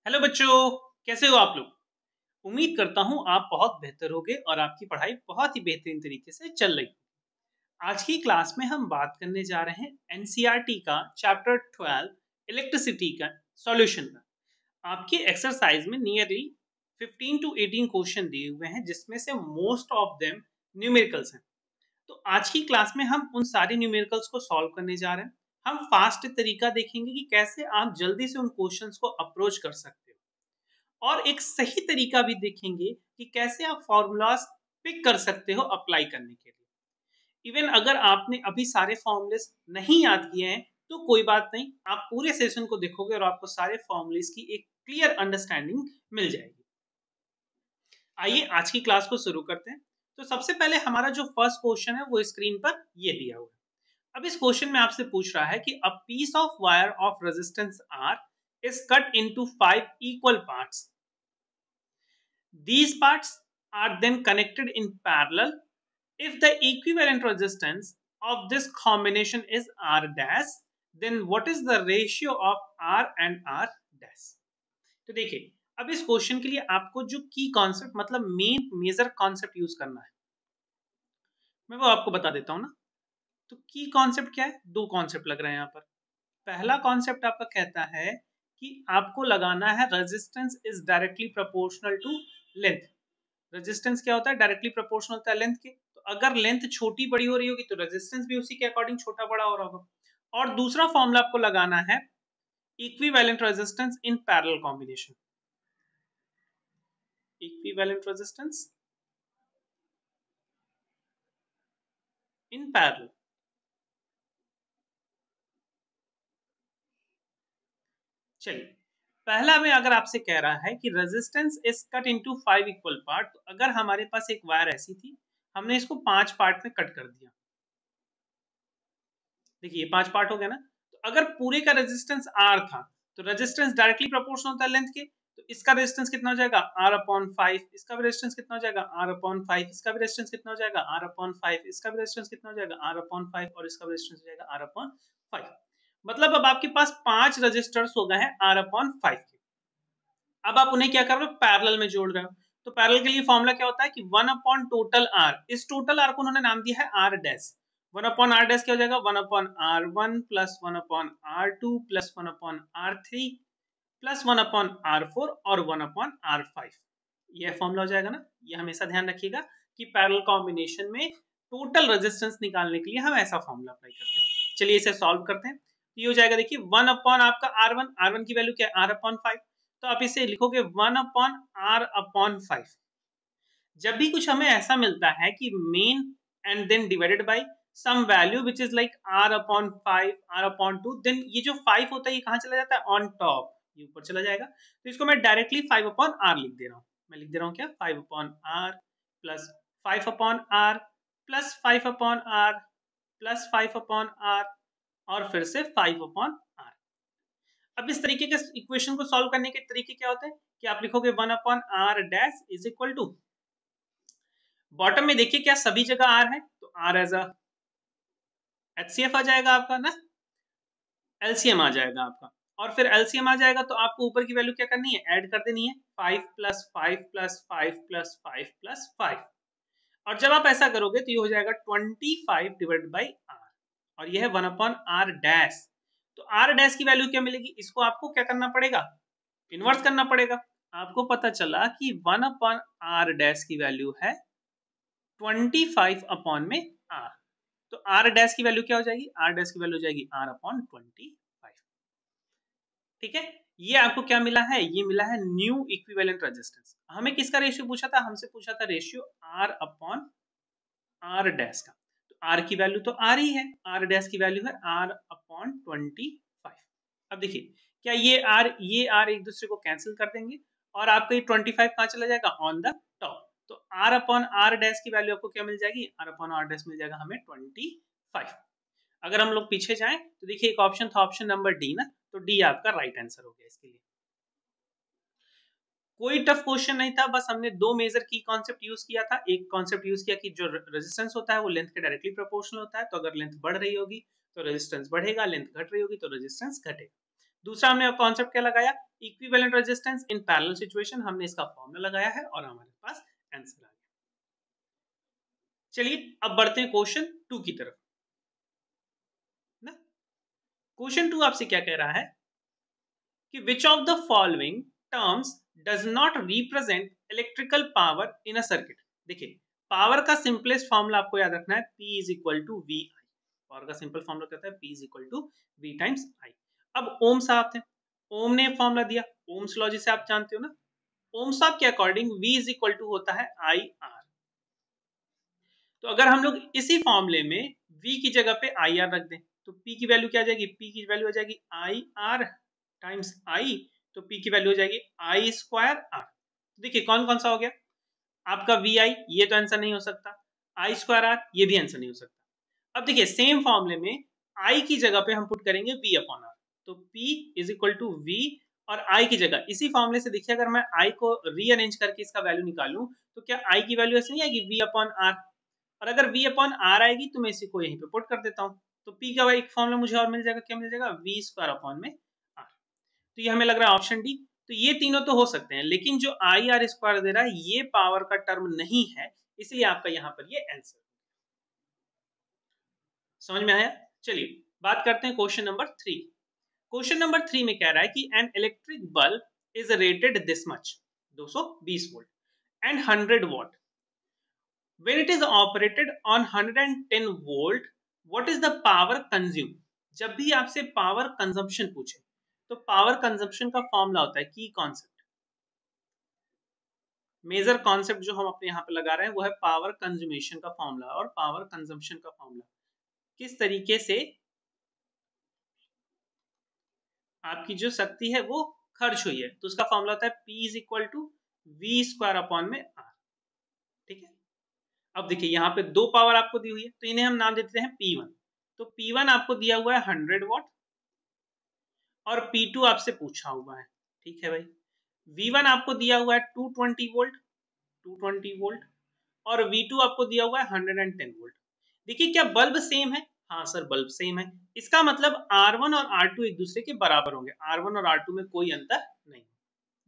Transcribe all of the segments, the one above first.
Hello बच्चों, कैसे हो आप लोग। उम्मीद करता हूँ आप बहुत बेहतर होगे और आपकी पढ़ाई बहुत ही बेहतरीन तरीके से चल रही है। आज की क्लास में हम बात करने जा रहे हैं एनसीईआरटी का चैप्टर 12 इलेक्ट्रिसिटी का सॉल्यूशन का। आपकी एक्सरसाइज में नियरली 15 टू 18 क्वेश्चन दिए हुए हैं, जिसमें से मोस्ट ऑफ देम न्यूमेरिकल्स हैं। तो आज की क्लास में हम उन सारे न्यूमेरिकल्स को सॉल्व करने जा रहे हैं। हम फास्ट तरीका देखेंगे कि कैसे आप जल्दी से उन क्वेश्चंस को अप्रोच कर सकते हो, और एक सही तरीका भी देखेंगे कि कैसे आप फॉर्मूलाज पिक कर सकते हो अप्लाई करने के लिए। इवन अगर आपने अभी सारे फॉर्मूलेस नहीं याद किए हैं तो कोई बात नहीं, आप पूरे सेशन को देखोगे और आपको सारे फॉर्मूलेस की एक क्लियर अंडरस्टैंडिंग मिल जाएगी। आइए आज की क्लास को शुरू करते हैं। तो सबसे पहले हमारा जो फर्स्ट क्वेश्चन है वो स्क्रीन पर ये दिया हुआ है। अब इस क्वेश्चन में आपसे पूछ रहा है कि a piece of wire of resistance R is cut into 5 equal parts. These parts are then connected in parallel if the equivalent resistance of this combination is R dash, then what is the ratio of R and R dash? तो देखिए, अब इस question के लिए आपको जो की concept मतलब मेन मेजर कॉन्सेप्ट यूज करना है, मैं वो आपको बता देता हूं ना। तो की कॉन्सेप्ट क्या है? दो कॉन्सेप्ट लग रहे हैं यहाँ पर। पहला कॉन्सेप्ट आपका कहता है कि आपको लगाना है resistance is directly proportional to length. Resistance क्या होता है? डायरेक्टली प्रोपोर्शनल होता है लेंथ के। तो अगर लेंथ छोटी बड़ी हो रही होगी तो रेजिस्टेंस भी उसी के अकॉर्डिंग छोटा बड़ा हो रहा होगा। और दूसरा फॉर्मूला आपको लगाना है equivalent resistance in parallel combination. Equivalent resistance in parallel. चलिए, पहला में अगर आपसे कह रहा है कि resistance is cut into 5 equal part, तो अगर हमारे पास एक वायर ऐसी थी, हमने इसको 5 पार्ट में कट कर दिया। देखिए ये 5 पार्ट हो गया ना। तो अगर पूरे का रेजिस्टेंस R था तो रेजिस्टेंस डायरेक्टली प्रोपोर्शनल होता है लेंथ के। तो इसका रेजिस्टेंस कितना हो जाएगा? R upon 5। इसका भी रेजिस्टेंस कितना हो जाएगा? R upon 5। इसका भी रेजिस्टेंस कितना हो जाएगा? R upon 5। इसका भी रेजिस्टेंस कितना हो जाएगा? R upon 5। और इसका भी रेजिस्टेंस हो जाएगा R अपॉन 5। मतलब अब आपके पास 5 रेजिस्टर्स हो गए हैं R अपॉन 5 के। अब आप उन्हें क्या कर रहे हो? पैरेलल में जोड़ रहे हो। तो पैरेलल के लिए फॉर्मूला क्या होता है कि 1 अपॉन टोटल R। इस टोटल R को उन्होंने नाम दिया है R dash. 1 upon R dash क्या हो जाएगा? 1 upon R1 plus 1 upon R2 plus 1 upon R3 plus 1 upon R4 और 1 अपॉन R5। यह फॉर्मूला हो जाएगा ना। ये हमेशा ध्यान रखिएगा कि पैरेलल कॉम्बिनेशन में टोटल रेजिस्टेंस निकालने के लिए हम ऐसा फॉर्मूला अप्लाई करते हैं। चलिए इसे सॉल्व करते हैं। ये हो जाएगा, देखिए 1 अपॉन आपका R1 की वैल्यू क्या है? R upon 5। तो आप इसे लिखोगे 1 अपॉन R अपॉन 5। जब भी कुछ हमें ऐसा मिलता है कि main and then divided by some value which is like R upon 5, R upon 2, then ये जो 5 होता है ये कहाँ चला जाता है? ऑन टॉप, ये ऊपर चला जाएगा। तो इसको मैं डायरेक्टली 5 अपॉन R लिख दे रहा हूँ। मैं लिख दे रहा हूँ क्या? 5 upon R plus 5 upon R plus 5 upon R plus 5 upon R और फिर से 5 अपॉन R। अब इस तरीके के इक्वेशन को सॉल्व करने के तरीके क्या होते हैं कि आप लिखोगे 1 upon R dash is equal to, bottom में देखिए क्या सभी जगह R है, तो R एज अ HCF आ जाएगा आपका ना, LCM आ जाएगा आपका। और फिर LCM आ जाएगा तो आपको ऊपर की वैल्यू क्या करनी है? ऐड कर देनी है। 5 प्लस 5 प्लस 5 प्लस 5 प्लस 5। और जब आप ऐसा करोगे तो ये हो जाएगा 25 डिवाइड बाई R, और ये है 1 अपॉन R डैश। तो R डैश की वैल्यू क्या मिलेगी? इसको आपको क्या करना पड़ेगा? इन्वर्स करना पड़ेगा। आपको पता चला कि 1 अपॉन R डैश की वैल्यू है 25 अपॉन में R। तो R डैश की वैल्यू क्या हो जाएगी? R डैश की वैल्यू हो जाएगी R अपॉन 25। ठीक है, ये आपको क्या मिला है? ये मिला है न्यू इक्विवेलेंट रेजिस्टेंस। हमें किसका रेशियो पूछा था? हमसे पूछा था ratio R upon R dash का। तो R की वैल्यू तो R ही है, R डैश की वैल्यू है R अपॉन 25। अब देखिए क्या ये R एक दूसरे को कैंसिल कर देंगे और आपका ये 25 कहाँ चला जाएगा? On the top. तो R अपॉन R डैश की वैल्यू आपको क्या मिल जाएगी? R अपॉन R डैश मिल जाएगा हमें 25। अगर हम लोग पीछे जाएं तो देखिए एक ऑप्शन था, ऑप्शन नंबर डी ना, तो डी आपका राइट आंसर हो गया इसके लिए। कोई टफ क्वेश्चन नहीं था, बस हमने दो मेजर की कॉन्सेप्ट यूज किया था। एक कॉन्सेप्ट यूज किया कि जो रेजिस्टेंस होता है वो लेंथ के डायरेक्टली प्रोपोर्शनल होता है, तो अगर लेंथ बढ़ रही होगी तो रेजिस्टेंस बढ़ेगा, लेंथ घट रही होगी तो रेजिस्टेंस घटेगा। दूसरा हमने कॉन्सेप्ट क्या लगाया equivalent resistance in parallel situation, हमने इसका फॉर्मूला लगाया है और हमारे पास आंसर आ गया। चलिए अब बढ़ते हैं क्वेश्चन 2 की तरफ ना। क्वेश्चन 2 आपसे क्या कह रहा है कि which of the following terms does not represent electrical power in a circuit. देखिए पावर का सिंपलेस्ट फॉर्मूला आपको याद रखना है, P is equal to V I. Power का सिंपल फॉर्मूला कहता है P is equal to V times I. अब ओम साहब थे, ओम ने फॉर्मूला दिया, ओम्स लॉ जिसे आप जानते हो ना, ओम साहब के according V is equal to होता है आई आर। तो अगर हम लोग इसी फॉर्मूले में V की जगह पे आई आर रख दें तो P की वैल्यू क्या आ जाएगी, P की वैल्यू आ जाएगी आई आर टाइम्स आई, तो P की वैल्यू हो जाएगी आई स्क्वायर आर। देखिए कौन कौन सा हो गया आपका वी आई, ये तो आंसर नहीं हो सकता, आई स्क्वायर आर ये भी आंसर नहीं हो सकता। अब देखिए सेम फॉर्मूले में आई की जगह पे हम पुट करेंगे वी अपॉन आर, तो P is equal to V और आई की जगह इसी फॉर्मूले से देखिए अगर मैं आई को रीअरेंज करके इसका वैल्यू निकालूं तो क्या आई की वैल्यू ऐसे नहीं आएगी वी अपॉन आर, और अगर v अपॉन आर आएगी तो मैं इसी को यहीं पे पुट कर देता हूँ, तो p का एक फॉर्मूला मुझे और मिल जाएगा, क्या मिल जाएगा v स्क्वायर अपॉन में r। तो ये हमें लग रहा है ऑप्शन डी। तो ये तीनों तो हो सकते हैं लेकिन जो आई आर स्क्वायर दे रहा है ये पावर का टर्म नहीं है, इसलिए आपका यहाँ पर ये आंसर। समझ में आया? चलिए बात करते हैं क्वेश्चन नंबर 3। क्वेश्चन नंबर 3 में कह रहा है कि an electric bulb is rated this much 220 volt and 100 what when it is operated on 110 volt what is the power consumed। जब भी आपसे पावर कंजम्पशन पूछे तो पावर कंजम्पशन का फॉर्मूला होता है की कॉन्सेप्ट, मेजर कॉन्सेप्ट जो हम अपने यहाँ पे लगा रहे हैं वो है पावर कंज्यूमेशन का फॉर्मूला और पावर कंजम्पशन का फॉर्मूला, किस तरीके से आपकी जो शक्ति है वो खर्च हुई है, तो उसका फॉर्मूला होता है P is equal to V square upon में R। ठीक है, अब देखिए यहाँ पे दो पावर आपको दी हुई है तो इन्हें हम नाम देते हैं P1। तो P1 आपको दिया हुआ है 100 वॉट और P2 आपसे पूछा हुआ है, ठीक है भाई। V1 आपको दिया हुआ है 220 वोल्ट 220 वोल्ट और V2 आपको दिया हुआ है 110 वोल्ट। देखिए क्या बल्ब सेम है, हाँ सर बल्ब सेम है, इसका मतलब R1 और R2 एक दूसरे के बराबर होंगे, R1 और R2 में कोई अंतर नहीं।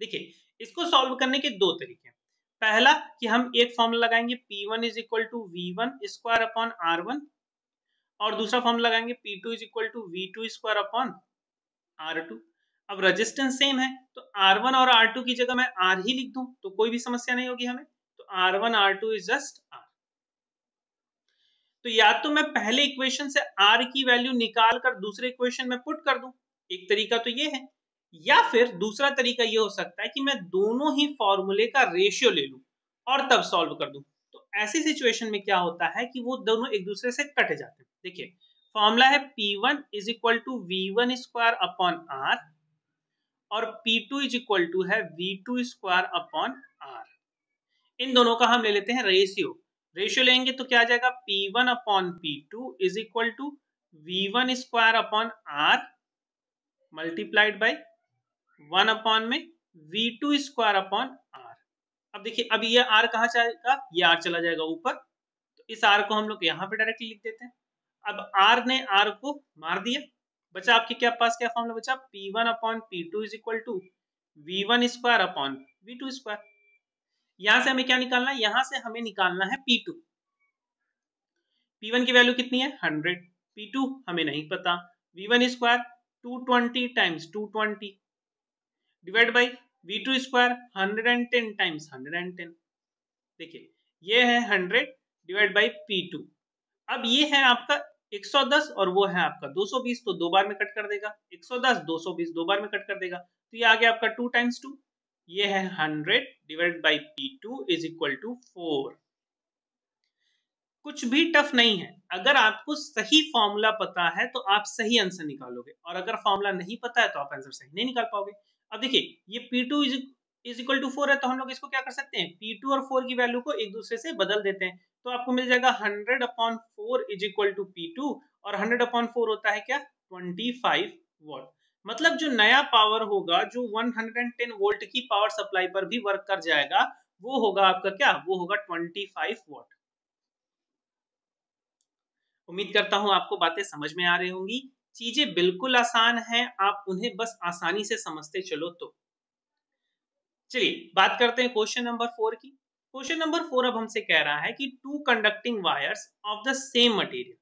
देखिए इसको सॉल्व करने के दो तरीके हैं, पहला कि हम एक फॉर्मूला लगाएंगे P1 is equal to V1 square upon R1 और दूसरा फॉर्मूला लगाएंगे P2 is equal to V2 square upon R2। अब रेजिस्टेंस सेम है तो R1 और R2 की जगह मैं R ही लिख दूं तो कोई भी समस्या नहीं होगी हमें, तो R1 R2 is just R। तो या तो मैं पहले इक्वेशन से R की वैल्यू निकाल कर दूसरे इक्वेशन में पुट कर दूं, एक तरीका तो ये है, या फिर दूसरा तरीका ये हो सकता है कि मैं दोनों ही फॉर्मूले का रेशियो ले लूं और तब सॉल्व कर दूं। तो ऐसी सिचुएशन में क्या होता है कि वो दोनों एक दूसरे से कट जाते हैं। देखिए फॉर्मूला है P1 is equal to V1 square upon R और P2 इज इक्वल टू है V2 स्क्वायर अपॉन R। इन दोनों का हम ले लेते हैं रेशियो, रेशियो लेंगे तो क्या आ जाएगा P1 upon P2 is equal to V1 square upon R multiplied by 1 upon में V2 स्क्वायर अपॉन R। अब देखिए अब ये R कहाँ जाएगा, ये R चला जाएगा ऊपर, तो इस R को हम लोग यहाँ पे डायरेक्टली लिख देते हैं। अब R ने R को मार दिया, बचा आपके क्या पास क्या फॉर्मूला बचा P1 upon P2 is equal to V1 square upon V2 square. यहां से हमें क्या निकालना है, यहां से हमें निकालना है P2। P1 की वैल्यू कितनी है 100, P2 हमें नहीं पता, V1 square 220 times 220 divide by V2 square 110 times 110। देखिए ये है 100 डिवाइड बाई P2, अब ये है आपका 110 और वो है आपका 220, तो दो बार में कट कर देगा, 110 220 दो बार में कट कर देगा, तो ये आ गया आपका 2 टाइम्स 2, ये है 100 divide by P2 is equal to 4। कुछ भी टफ नहीं है, अगर आपको सही फॉर्मूला पता है तो आप सही आंसर निकालोगे और अगर फॉर्मूला नहीं पता है तो आप आंसर सही नहीं निकाल पाओगे। अब देखिए ये P2 इज इक्वल टू 4 है तो हम लोग इसको क्या कर सकते हैं, P2 और 4 की वैल्यू को एक दूसरे से बदल देते हैं, तो आपको मिल जाएगा 100 upon 4 is equal to P2 और 100 अपॉन 4 होता है क्या 25 वॉट। मतलब जो नया पावर होगा जो 110 वोल्ट की पावर सप्लाई पर भी वर्क कर जाएगा वो होगा आपका क्या, वो होगा 25 वॉट। उम्मीद करता हूं आपको बातें समझ में आ रही होंगी, चीजें बिल्कुल आसान हैं, आप उन्हें बस आसानी से समझते चलो तो चलिए बात करते हैं क्वेश्चन नंबर 4 की। क्वेश्चन नंबर 4 अब हमसे कह रहा है कि two conducting wires of the same material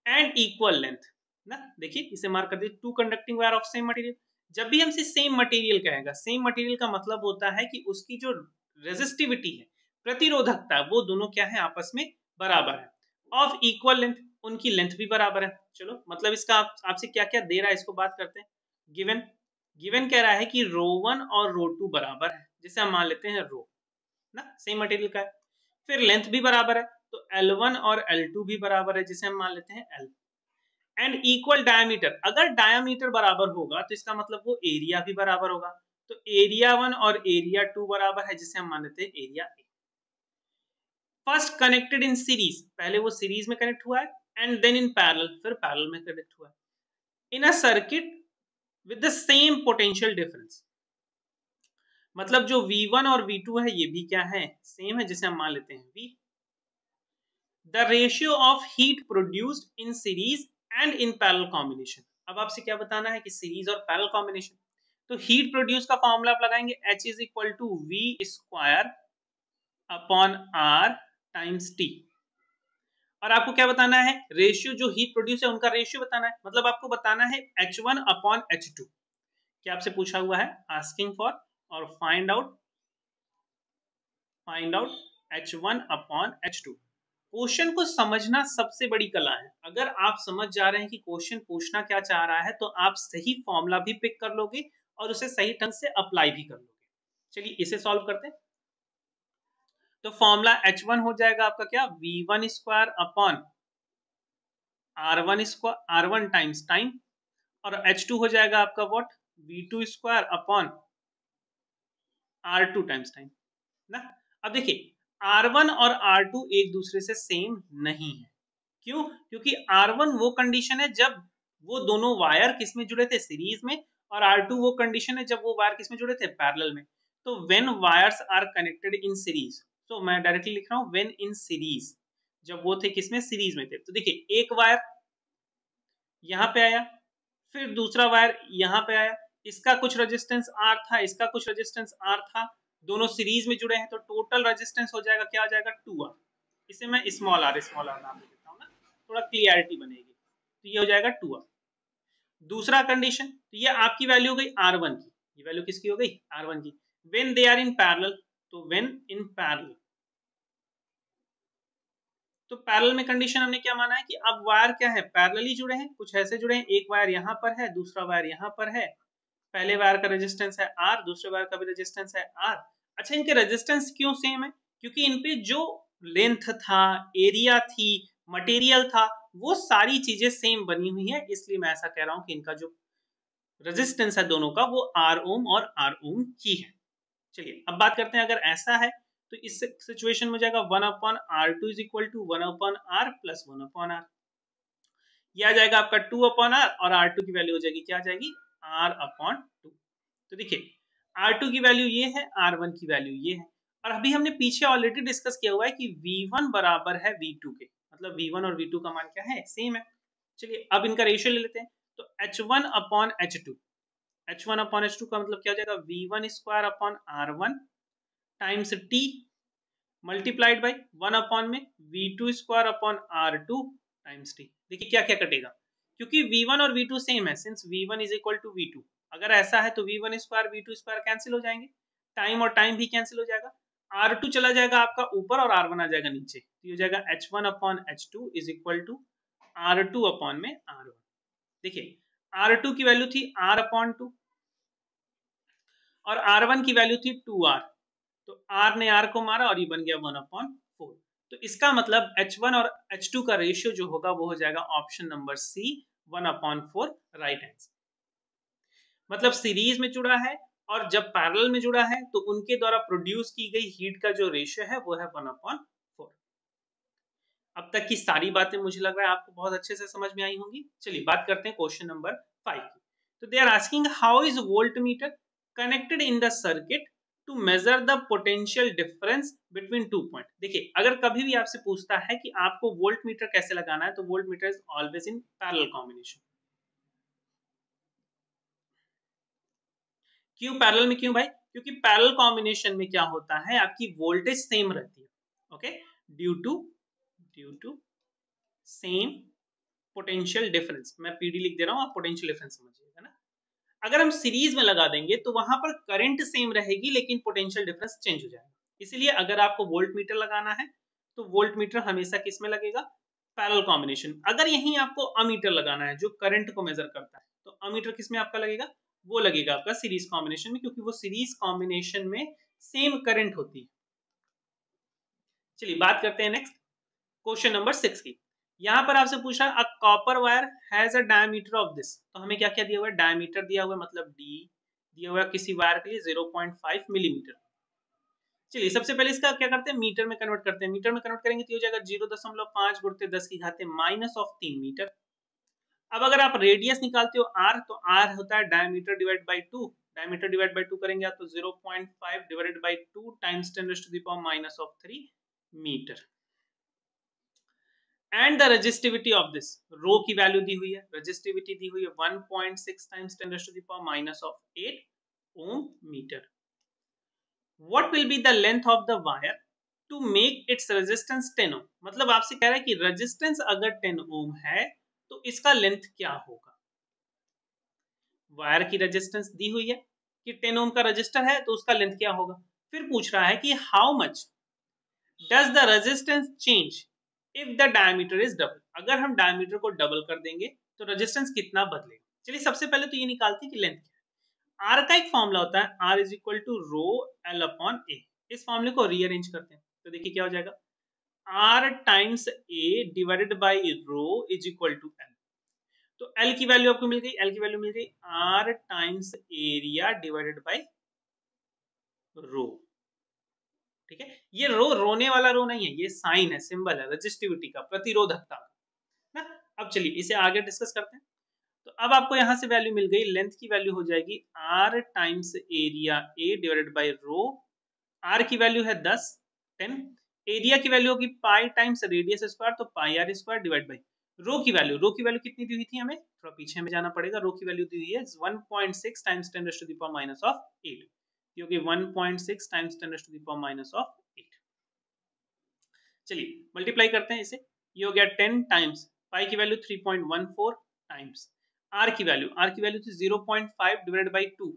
and equal length ना, देखिए इसे मार्क कर दीजिए, two conducting wire of same material. जब भी हमसे सेम मटेरियल कहेगा, सेम मटेरियल का मतलब होता है कि उसकी जो रेजिस्टिविटी है, प्रतिरोधकता, वो दोनों क्या है, आपस में बराबर है। ऑफ इक्वल लेंथ, उनकी लेंथ भी बराबर है। चलो मतलब इसका आपसे क्या क्या दे रहा है इसको बात करते हैं। गिवन गिवन कह रहा है कि रो वन और रो टू बराबर है, जिसे हम मान लेते हैं रो ना, सेम मटेरियल का है। फिर लेंथ भी बराबर है, तो L1 और L2 भी बराबर है, जिसे हम मान लेते हैं L। एंड इक्वल डायमीटर, अगर डायमीटर बराबर होगा तो इसका मतलब वो एरिया भी बराबर होगा, तो एरिया 1 और एरिया 2 बराबर है, जिसे हम मान लेते हैं area A. First connected in series, पहले वो सीरीज में कनेक्ट हुआ है, एंड देन इन पैरेलल, फिर पैरेलल में कनेक्ट हुआ है, in a circuit with the same potential difference. मतलब जो V1 और V2 है ये भी क्या है, सेम है, जिसे हम मान लेते हैं V। The ratio of heat produced in series and in parallel combination. अब आपसे क्या बताना है कि सीरीज और पैरेलल कॉम्बिनेशन। तो हीट प्रोड्यूस का फॉर्मूला आप लगाएंगे, H is equal to V square upon R times T। और आपको क्या बताना है, रेशियो जो हीट प्रोड्यूस है उनका रेशियो बताना है, मतलब आपको बताना है H1 अपॉन H2। क्या आपसे पूछा हुआ है, आस्किंग फॉर और find out H1 upon H2। Question को समझना सबसे बड़ी कला है। अगर आप समझ जा रहे हैं कि क्वेश्चन पूछना क्या चाह रहा है, तो आप सही फॉर्मूला भी पिक कर लोगे और उसे सही ढंग से अप्लाई भी कर लोगे। चलिए इसे सॉल्व करते हैं। तो फॉर्मूला H1 हो जाएगा आपका क्या, V1 square upon R1 times time, और H2 हो जाएगा आपका what, V2 square upon R2 times time ना। अब देखिए R1 और R2 एक दूसरे से सेम नहीं है। क्यों? क्योंकि R1 वो कंडीशन है जब वो दोनों वायर किस में जुड़े थे, सीरीज में, और R2 वो कंडीशन है जब वो वायर किस में जुड़े थे, पैरेलल में। तो when wires are connected in series, तो मैं डायरेक्टली लिख रहा हूं व्हेन इन सीरीज, जब वो थे किसमें, सीरीज में थे। तो देखिए एक वायर यहां पे आया, फिर दूसरा वायर यहां पे आया, इसका कुछ रेजिस्टेंस R था, इसका कुछ रेजिस्टेंस R था, दोनों सीरीज में जुड़े हैं, तो टोटल रेजिस्टेंस हो जाएगा, क्या हो जाएगा, 2R। इसे मैं स्मॉल आर नाम दे देता हूँ ना, थोड़ा क्लियरिटी बनेगी। तो ये हो जाएगा 2R। दूसरा कंडीशन, तो ये आपकी वैल्यू हो गई R1 की, ये वैल्यू किसकी हो गई, R1 की। When they are in parallel, तो व्हेन इन पैरेलल, तो पैरेलल में कंडीशन हमने क्या माना है कि अब वायर क्या है, पैरेलली जुड़े हैं, कुछ ऐसे जुड़े हैं, एक वायर यहाँ पर है, दूसरा वायर यहाँ पर है। पहले वायर का रेजिस्टेंस है R, दूसरे वायर का भी रेजिस्टेंस है R। अच्छा इनके रेजिस्टेंस क्यों सेम है, क्योंकि इनपे जो लेंथ था, एरिया थी, मटेरियल था, वो सारी चीजें सेम बनी हुई है, इसलिए मैं ऐसा कह रहा हूं कि इनका जो रेजिस्टेंस है दोनों का, वो R ओम और R ओम ही है। चलिए अब बात करते हैं, अगर ऐसा है तो इस सिचुएशन में हो जाएगा 1 upon R2 is equal to 1 upon R plus 1 upon R। यह आ जाएगा आपका 2 अपॉन R, और R2 की वैल्यू हो जाएगी, क्या आ जाएगी, R अपॉन 2। तो देखिए R2 की वैल्यू ये है, R1 की वैल्यू ये है, और अभी हमने पीछे ऑलरेडी डिस्कस किया हुआ है कि V1 बराबर है V2 के, मतलब V1 और V2 का मान क्या है, सेम है। चलिए अब इनका रेशियो ले लेते हैं, तो H1 upon H2, H1 upon H2 का मतलब क्या हो जाएगा, V1 square upon R1 times T multiplied by 1 upon में V2 square upon R2 times T। देखिए क्या क्या कटेगा, क्योंकि V1 और V2 सेम है, since V1 is equal to V2, अगर ऐसा है तो V1 square V2 square cancel हो जाएंगे, टाइम और टाइम भी कैंसिल हो जाएगा, R2 चला जाएगा आपका ऊपर और R1 आ जाएगा नीचे, तो ये हो जाएगा H1 upon H2 is equal to R2 upon में R1। देखिए R2 की वैल्यू थी R अपॉन 2 और R1 की वैल्यू थी 2R, तो R ने R को मारा और ये बन गया 1 अपॉन 4। तो इसका मतलब H1 और H2 का रेशियो जो होगा वो हो जाएगा option number C, 1 upon 4, right answer. मतलब सीरीज में जुड़ा है और जब पैरेलल में जुड़ा है तो उनके द्वारा प्रोड्यूस की गई हीट का जो रेशियो है वो है 1 अपॉन 4। अब तक की सारी बातें मुझे लग रहा है आपको बहुत अच्छे से समझ में आई होंगी। चलिए बात करते हैं क्वेश्चन नंबर 5 की। तो they are asking how is voltmeter connected in the circuit to measure the potential difference between 2 point. देखिए अगर कभी भी आपसे पूछता है कि आपको वोल्ट मीटर कैसे लगाना है, तो volt meter is always in parallel combination. क्यों पैरेलल में, क्यों भाई, क्योंकि पैरेलल कॉम्बिनेशन में क्या होता है, आपकी वोल्टेज सेम रहती है, okay, due to same potential difference. मैं पीडी लिख दे रहा हूँ, आप पोटेंशियल डिफरेंस समझिएगा ना। अगर हम सीरीज में लगा देंगे तो वहां पर करंट सेम रहेगी लेकिन पोटेंशियल डिफरेंस चेंज हो जाएगा। इसीलिए अगर आपको वोल्ट मीटर लगाना है तो वोल्ट मीटर हमेशा किस में लगेगा, पैरेलल कॉम्बिनेशन। अगर यहीं आपको अमीटर लगाना है जो करंट को मेजर करता है, तो अमीटर किस में आपका लगेगा, वो लगेगा आपका सीरीज कॉम्बिनेशन में, क्योंकि वो सीरीज कॉम्बिनेशन में सेम करंट होती है। चलिए बात करते हैं नेक्स्ट क्वेश्चन नंबर 6 की। यहां पर आपसे पूछ रहा है a copper wire has a diameter of this. तो हमें क्या क्या दिया हुआ है, डायमीटर दिया हुआ है, मतलब डी दिया हुआ है किसी वायर के लिए 0.5 मिलीमीटर। चलिए सबसे पहले इसका क्या करते हैं, मीटर में कन्वर्ट करते हैं। मीटर में कन्वर्ट करेंगे तो हो जाएगा 0.5 गुणित 10 की घात माइनस ऑफ 3 मीटर। अब अगर आप रेडियस निकालते हो आर, तो आर होता है diameter divide by 2। Diameter divide by 2 करेंगे आप तो 0.5 divided by 2 times 10⁻³ metre. And the resistivity of this, rho की वैल्यू दी हुई है, रेजिस्टिविटी दी हुई है 1.6 times 10⁻⁸ ohm metre. What will be the length of the wire to make its resistance 10 ohm. मतलब आपसे कह रहा है कि रेजिस्टेंस अगर 10 ओम है तो इसका लेंथ क्या होगा। वायर की रेजिस्टेंस दी हुई है कि 10 ओम का रजिस्टर है तो उसका लेंथ क्या होगा। फिर पूछ रहा है कि how much does the resistance change if the diameter is double. अगर हम डायमीटर को डबल कर देंगे तो रेजिस्टेंस कितना बदलेगा। चलिए सबसे पहले तो ये निकालते हैं कि लेंथ क्या है। आर का एक फॉर्मूला होता है, R is equal to rho L upon A. इस फॉर्मूले को रीअरेंज करते हैं तो देखिए क्या हो जाएगा, R times A divided by rho is equal to L. तो एल की वैल्यू आपको मिल गई, एल की वैल्यू मिल गई R times area divided by rho. ठीक है, ये रो रोने वाला रो नहीं है, ये साइन है, सिंबल है रेजिस्टिविटी का, प्रतिरोधकता ना। अब चलिए इसे आगे डिस्कस करते हैं। तो अब आपको यहां से वैल्यू मिल गई, लेंथ की वैल्यू हो जाएगी R times area A divided by rho. R की वैल्यू है 10 एरिया की वैल्यू होगी पाई टाइम्स रेडियस स्क्वायर, तो pi R square divide by rho की वैल्यू कितनी दी हुई थी, हमें थोड़ा पीछे में जाना पड़ेगा। रो की वैल्यू दी हुई है 1.6 टाइम्स 10⁻⁸ क्योंकि 1.6 टाइम्स 10⁻⁸। चलिए मल्टीप्लाई करते हैं इसे, ये हो गया 10 टाइम्स पाई की वैल्यू 3.14 टाइम्स आर की वैल्यू थी 0.5 डिवाइडेड बाई 2,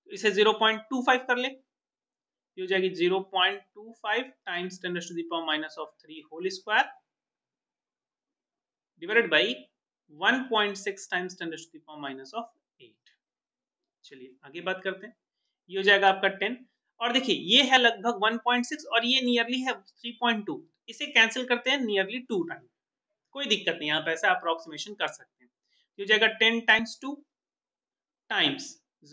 इसे 0.25 कर ले, ये हो जाएगी 0.25 times 10⁻³ whole square divided by 1.6 times 10⁻⁸। चलिए आगे बात करते हैं, ये हो जाएगा आपका 10, और देखिए ये है लगभग 1.6 और ये नियरली है 3.2, इसे कैंसिल करते हैं नियरली 2 टाइम, कोई दिक्कत नहीं, आप ऐसा अप्रोक्सीमेशन कर सकते हैं। ये हो जाएगा 10 times 2 times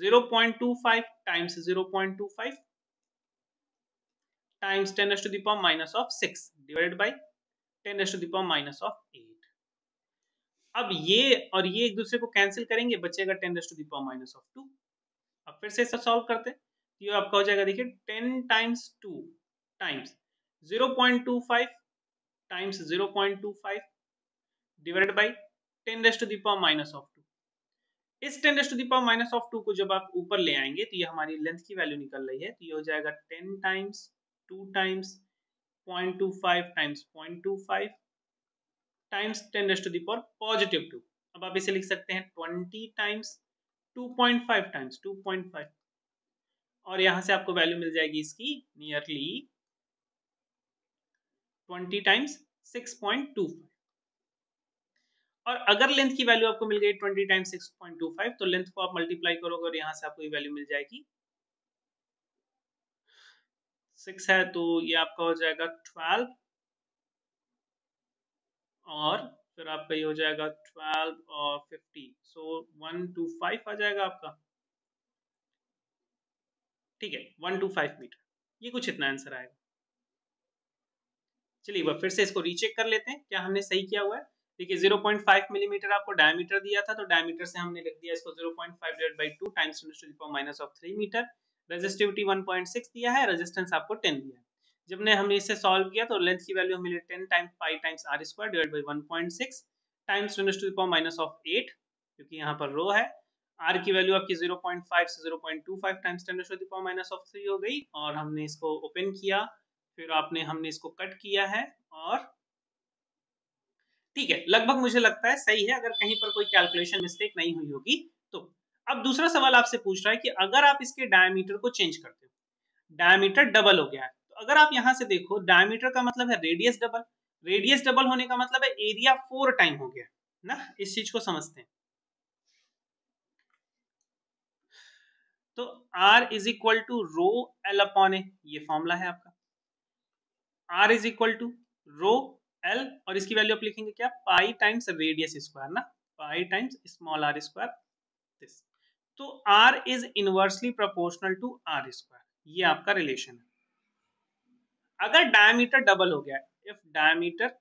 0.25 times 0.25 times 10⁻⁶ divided by 10⁻⁸। अब ये और ये एक दूसरे को कैंसिल करेंगे, बचेगा 10⁻²। अब फिर से इसे सॉल्व करते हैं, ये आपका हो जाएगा देखिए 10 times 2 times 0.25 times 0.25 divided by 10⁻²। इस 10⁻² को जब आप ऊपर ले आएंगे तो ये हमारी लेंथ की वैल्यू निकल रही है, तो ये हो जाएगा 10 टाइम्स 2 टाइम्स 0.25 टाइम्स 0.25 टाइम्स 10⁻²। अब आप इसे लिख सकते हैं 20 टाइम्स 2.5 टाइम्स 2.5, और यहां से आपको वैल्यू मिल जाएगी इसकी नियरली 20 टाइम्स 6.25। और अगर लेंथ की वैल्यू आपको मिल गई 20 टाइम्स 6.25, तो लेंथ को आप मल्टीप्लाई करोगे और यहां से आपको ये वैल्यू मिल जाएगी 6 है, तो ये आपका हो जाएगा 12, और फिर आपका ये हो जाएगा 12 और 50, सो 125 आ जाएगा आपका। ठीक है, 125 मीटर, ये कुछ इतना आंसर आएगा। चलिए वह फिर से इसको रीचेक कर लेते हैं क्या हमने सही किया हुआ है। देखिए 0.5 मिलीमीटर आपको डायमीटर दिया था, तो डायमीटर से हमने लिख दिया इसको 0.5 divided by 2 times 10⁻⁻³ metre. Resistivity 1.6 दिया है, रेजिस्टेंस आपको 10 दिया है। जब ने हमने इसे सॉल्व किया तो लेंथ की वैल्यू मिली 10 times pi times R square divide by 1.6 times 10⁻⁸, क्योंकि यहाँ पर रो है, आर की वैल्यू आपकी 0.5 से 0.25 टाइम्स 10⁻³ हो गई, और हमने इसको ओपन किया, फिर हमने इसको कट किया है, और ठीक है, लगभग मुझे लगता है सही है, अगर कहीं पर कोई कैलकुलेशन मिस्टेक नहीं हुई होगी तो। अब दूसरा सवाल आपसे पूछ रहा है कि अगर आप इसके डायमीटर को चेंज करते हो, डायमीटर डबल हो गया है, तो अगर आप यहां से देखो, डायमीटर का मतलब है रेडियस डबल, रेडियस डबल होने का मतलब है एरिया 4 टाइम हो गया ना, इस चीज को समझते हैं। तो R is equal to rho L upon A, ये फॉर्मूला है आपका। R is equal to rho L, और इसकी वैल्यू आप लिखेंगे क्या, पाई टाइम्स रेडियस स्क्वायर ना, pi times small R square this. तो R is inversely proportional to R square, ये आपका रिलेशन है। अगर डायमीटर डबल हो गया, if diameter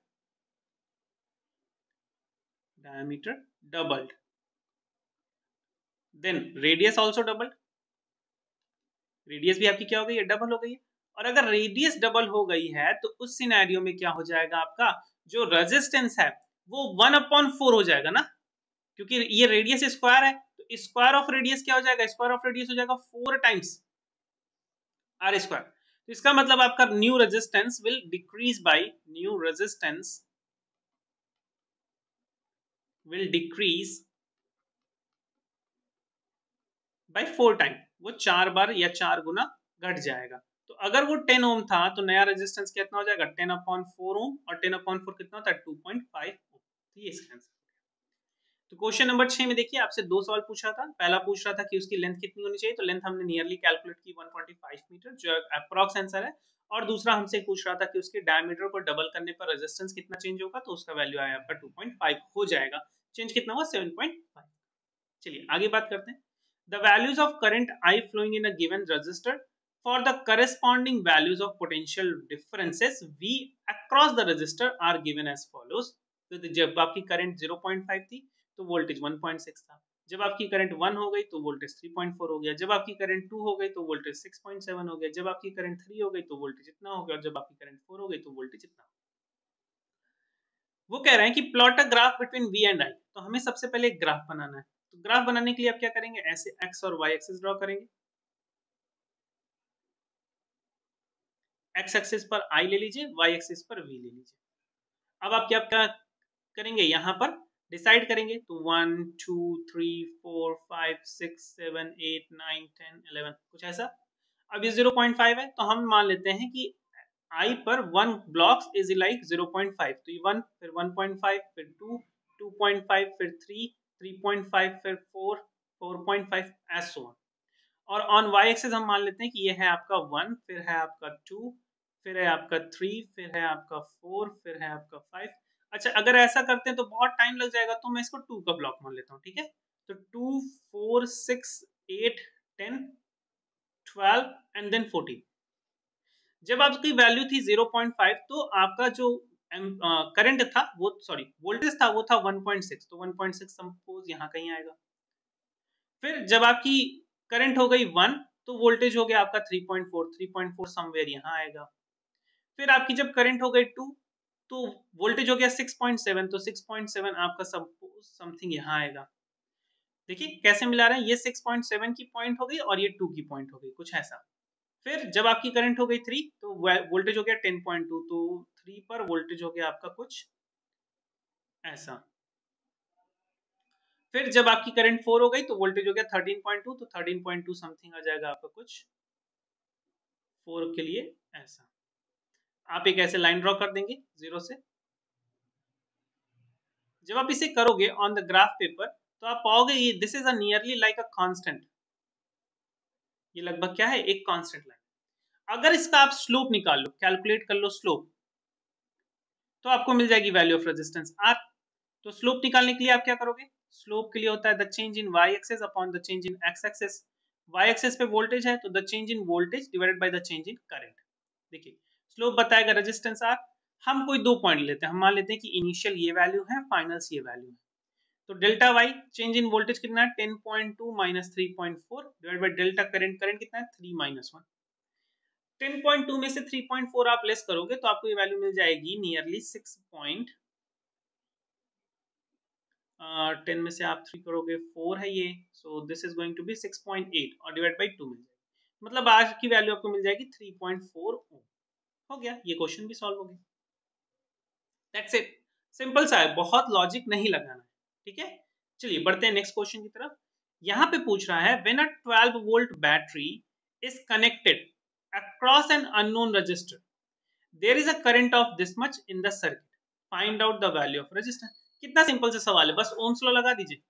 doubled, then radius also doubled, radius भी आपकी क्या हो गई है, डबल हो गई है। और अगर रेडियस डबल हो गई है तो उस सिनेरियो में क्या हो जाएगा, आपका जो रेजिस्टेंस है वो 1/4 हो जाएगा ना, क्योंकि ये रेडियस स्क्वायर है, तो स्क्वायर ऑफ रेडियस क्या हो जाएगा, स्क्वायर ऑफ रेडियस हो जाएगा 4 टाइम्स आर स्क्वायर। तो इसका मतलब आपका new resistance will decrease by, new resistance will decrease by 4 time, वो 4 बार या 4 गुना घट जाएगा। तो अगर वो 10 ओम था तो नया रेजिस्टेंस कितना हो जाएगा, 10/4 ओम, और 10/4 कितना होता है, 2.5 ओम। तो ये इसका आंसर। तो क्वेश्चन नंबर 6 में देखिए, आपसे दो सवाल पूछा था। पहला पूछ रहा था कि उसकी लेंथ कितनी होनी चाहिए, तो लेंथ हमने नियरली कैलकुलेट की 125 मीटर, जो अप्रॉक्स आंसर है। और दूसरा हमसे पूछ रहा था कि उसके डायमीटर को डबल करने पर रेजिस्टेंस कितना चेंज होगा, तो उसका वैल्यू आया आपका 2.5 हो जाएगा, चेंज कितना हुआ 7.5। चलिए आगे बात करते हैं। The values of current I flowing in a given resistor for the corresponding values of potential differences V across the resistor are given as follows। तो जब आपकी करंट 0.5 थी तो वोल्टेज 1.6 था, जब आपकी करंट 1 हो गई तो वोल्टेज 3.4 हो गया, जब आपकी करंट 2 हो गई तो वोल्टेज 6.7 हो गया, जब आपकी करंट 3 हो गई तो वोल्टेज इतना हो गया, और जब आपकी करंट 4 हो गई तो वोल्टेज इतना। वो कह रहे हैं कि plot a graph between V and I। तो हमें सबसे पहले एक ग्राफ बनाना है। तो ग्राफ बनाने के लिए आप क्या करेंगे, ऐसे एक्स और वाई एक्सिस ड्रॉ करेंगे। एक्स एक्सिस पर I ले लीजिए, वाई एक्सिस पर V ले लीजिए। अब आप क्या करेंगे, यहां पर डिसाइड करेंगे। तो 1 2 3 4 5 6 7 8 9 10 11 कुछ ऐसा। अब ये 0.5 है, तो हम मान लेते हैं कि I पर 1 ब्लॉक्स इज लाइक 0.5, तो ये 1, फिर 1.5, फिर 2, 2.5, फिर 3, 3.5, फिर 4, 4.5 एज सो ऑन। और ऑन वाई एक्सिस हम मान लेते हैं कि ये है आपका 1, फिर है आपका 2, फिर है आपका 3, फिर है आपका 4, फिर है आपका 5। अच्छा, अगर ऐसा करते हैं तो बहुत टाइम लग जाएगा, तो मैं इसको 2 का ब्लॉक मान लेता हूँ, ठीक है। तो 2 4 6 8 10 12 एंड देन 14। जब आपकी वैल्यू थी 0.5, तो आपका जो करंट था वो, सॉरी वोल्टेज था, वो था 1.6, तो 1.6 सपोज यहाँ कहीं आएगा। फिर जब आपकी करंट हो गई 1, तो वोल्टेज हो गया आपका 3.4, 3.4 समवेयर यहाँ आएगा। फिर आपकी जब करंट हो गई 2, तो वोल्टेज हो गया 6.7, तो 6.7 आपका समथिंग यहाँ आएगा। देखिए कैसे मिला रहे हैं, ये 6.7 की पॉइंट हो गई और ये 2 की पॉइंट हो गई, कुछ ऐसा। फिर जब आपकी करंट हो गई 3, तो वोल्टेज हो गया 10.2, तो 3 पर वोल्टेज हो गया आपका कुछ ऐसा। फिर जब आपकी करंट 4 हो गई तो वोल्टेज हो गया 13.2, तो 13.2 समथिंग आ जाएगा आपका कुछ 4 के लिए ऐसा। आप एक ऐसे लाइन ड्रॉ कर देंगे 0 से। जब आप इसे करोगे ऑन द ग्राफ पेपर, तो आप पाओगे ये this is a nearly like a constant, ये लगभग क्या है, एक कांस्टेंट लाइन। अगर इसका आप स्लोप निकाल लो, कैलकुलेट कर लो स्लोप, तो आपको मिल जाएगी वैल्यू ऑफ रेजिस्टेंस R। तो स्लोप निकालने के लिए आप क्या करोगे, स्लोप के लिए होता है the change in y axis upon the change in x axis. y axis पे वोल्टेज है, तो the change in voltage divided by the change in current. देखिए स्लोप बताएगा रेजिस्टेंस R। हम कोई दो पॉइंट लेते हैं, हम मान लेते हैं कि इनिशियल ये वैल्यू है, फाइनल्स ये वैल्यू है। तो delta y change in voltage कितना है, 10.2 minus 3.4 divide by delta current, current कितना है 3 माइनस 1। 10.2 में से 3.4 आप लेस करोगे तो आपको ये वैल्यू मिल जाएगी नियरली 10 में से आप 3 करोगे 4 है ये, so this is going to be 6.8 और डिवाइड बाई 2 मिल जाएगी, मतलब आज की वैल्यू आपको मिल जाएगी 3.4 ओम। हो गया, ये क्वेश्चन भी सॉल्व हो गया। दैट्स इट, सिंपल सा है, बहुत लॉजिक नहीं लगाना है, ठीक है। चलिए बढ़ते हैं नेक्स्ट क्वेश्चन की तरफ। यहाँ पे पूछ रहा है when a 12 volt battery is connected across an unknown resistor there is a current of this much in the circuit, find out the value of resistance. कितना सिंपल सा सवाल है, बस ओम्स लॉ लगा दीजिए।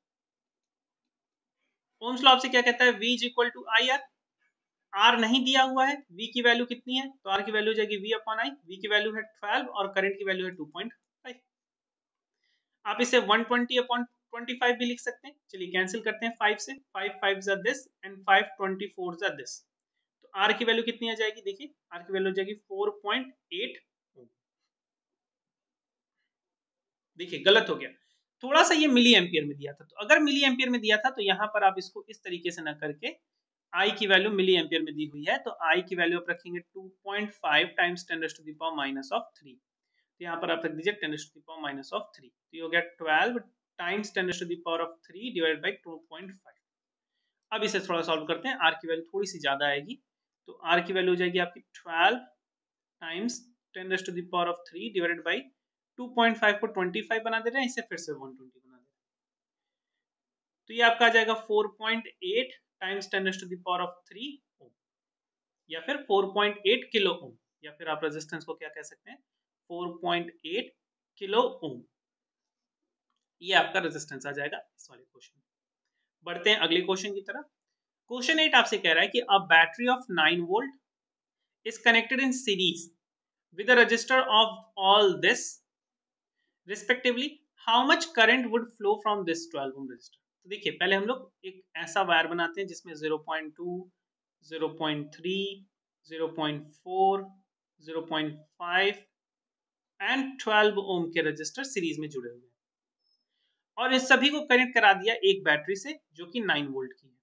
ओम्स लॉ आपसे क्या कहता है, V is equal to I R. R नहीं दिया हुआ है, V की वैल्यू कितनी है, तो आर की वैल्यू हो जाएगी V अपॉन आई। V की वैल्यू है 12 और करंट की वैल्यू है 2.5। आप इसे 120 अपॉन 25 भी लिख सकते हैं। चलिए कैंसिल करते हैं 5 से, 5 5 जा दिस एंड 5 24 जा दिस। तो आर की वैल्यू कितनी आ जाएगी, देखिए आर की वैल्यू हो जाएगी 4.8। देखिए गलत हो गया, थोड़ा सा ये मिली एम्पियर में दिया था, तो अगर मिली एम्पियर में दिया था तो यहाँ पर आप इसको इस तरीके से ना करके आई की वैल्यू मिली एम्पियर में दी हुई है, तो आई की वैल्यू आप रखेंगे 2.5 टाइम्स 10⁻³ तो यहाँ पर आप रख दीजिए 10⁻³ तो ये हो गया 12 टाइम्स 10⁻³ डिवाइड बाई 2.5। अब इसे थोड़ा सॉल्व करते हैं, आर की वैल्यू थोड़ी सी ज्यादा आएगी, तो आर की वैल्यू हो जाएगी आपकी 12 टाइम्स 10⁻³ डिवाइडेड बाई 2.5 को 25 बना दे रहे हैं, इसे फिर से 120 बना दे रहे हैं, तो ये आपका आ जाएगा 4.8 टाइम्स 10⁻³ ओम, या फिर 4.8 किलो ओम, या फिर आप रेजिस्टेंस को क्या कह सकते हैं 4.8 किलो ओम। ये आपका रेजिस्टेंस आ जाएगा इस वाले क्वेश्चन में। बढ़ते हैं अगले क्वेश्चन की तरफ। क्वेश्चन 8 आपसे कह रहा है कि a battery of 9 volt is connected in series with a resistor of all this respectively how much current would flow from this 12 ohm resistor। तो देखिए पहले हम लोग एक ऐसा वायर बनाते हैं जिसमें 0.2 0.3 0.4 0.5 एंड 12 ओम के रजिस्टर सीरीज में जुड़े हुए हैं, और इस सभी को कनेक्ट करा दिया एक बैटरी से जो कि 9 वोल्ट की है।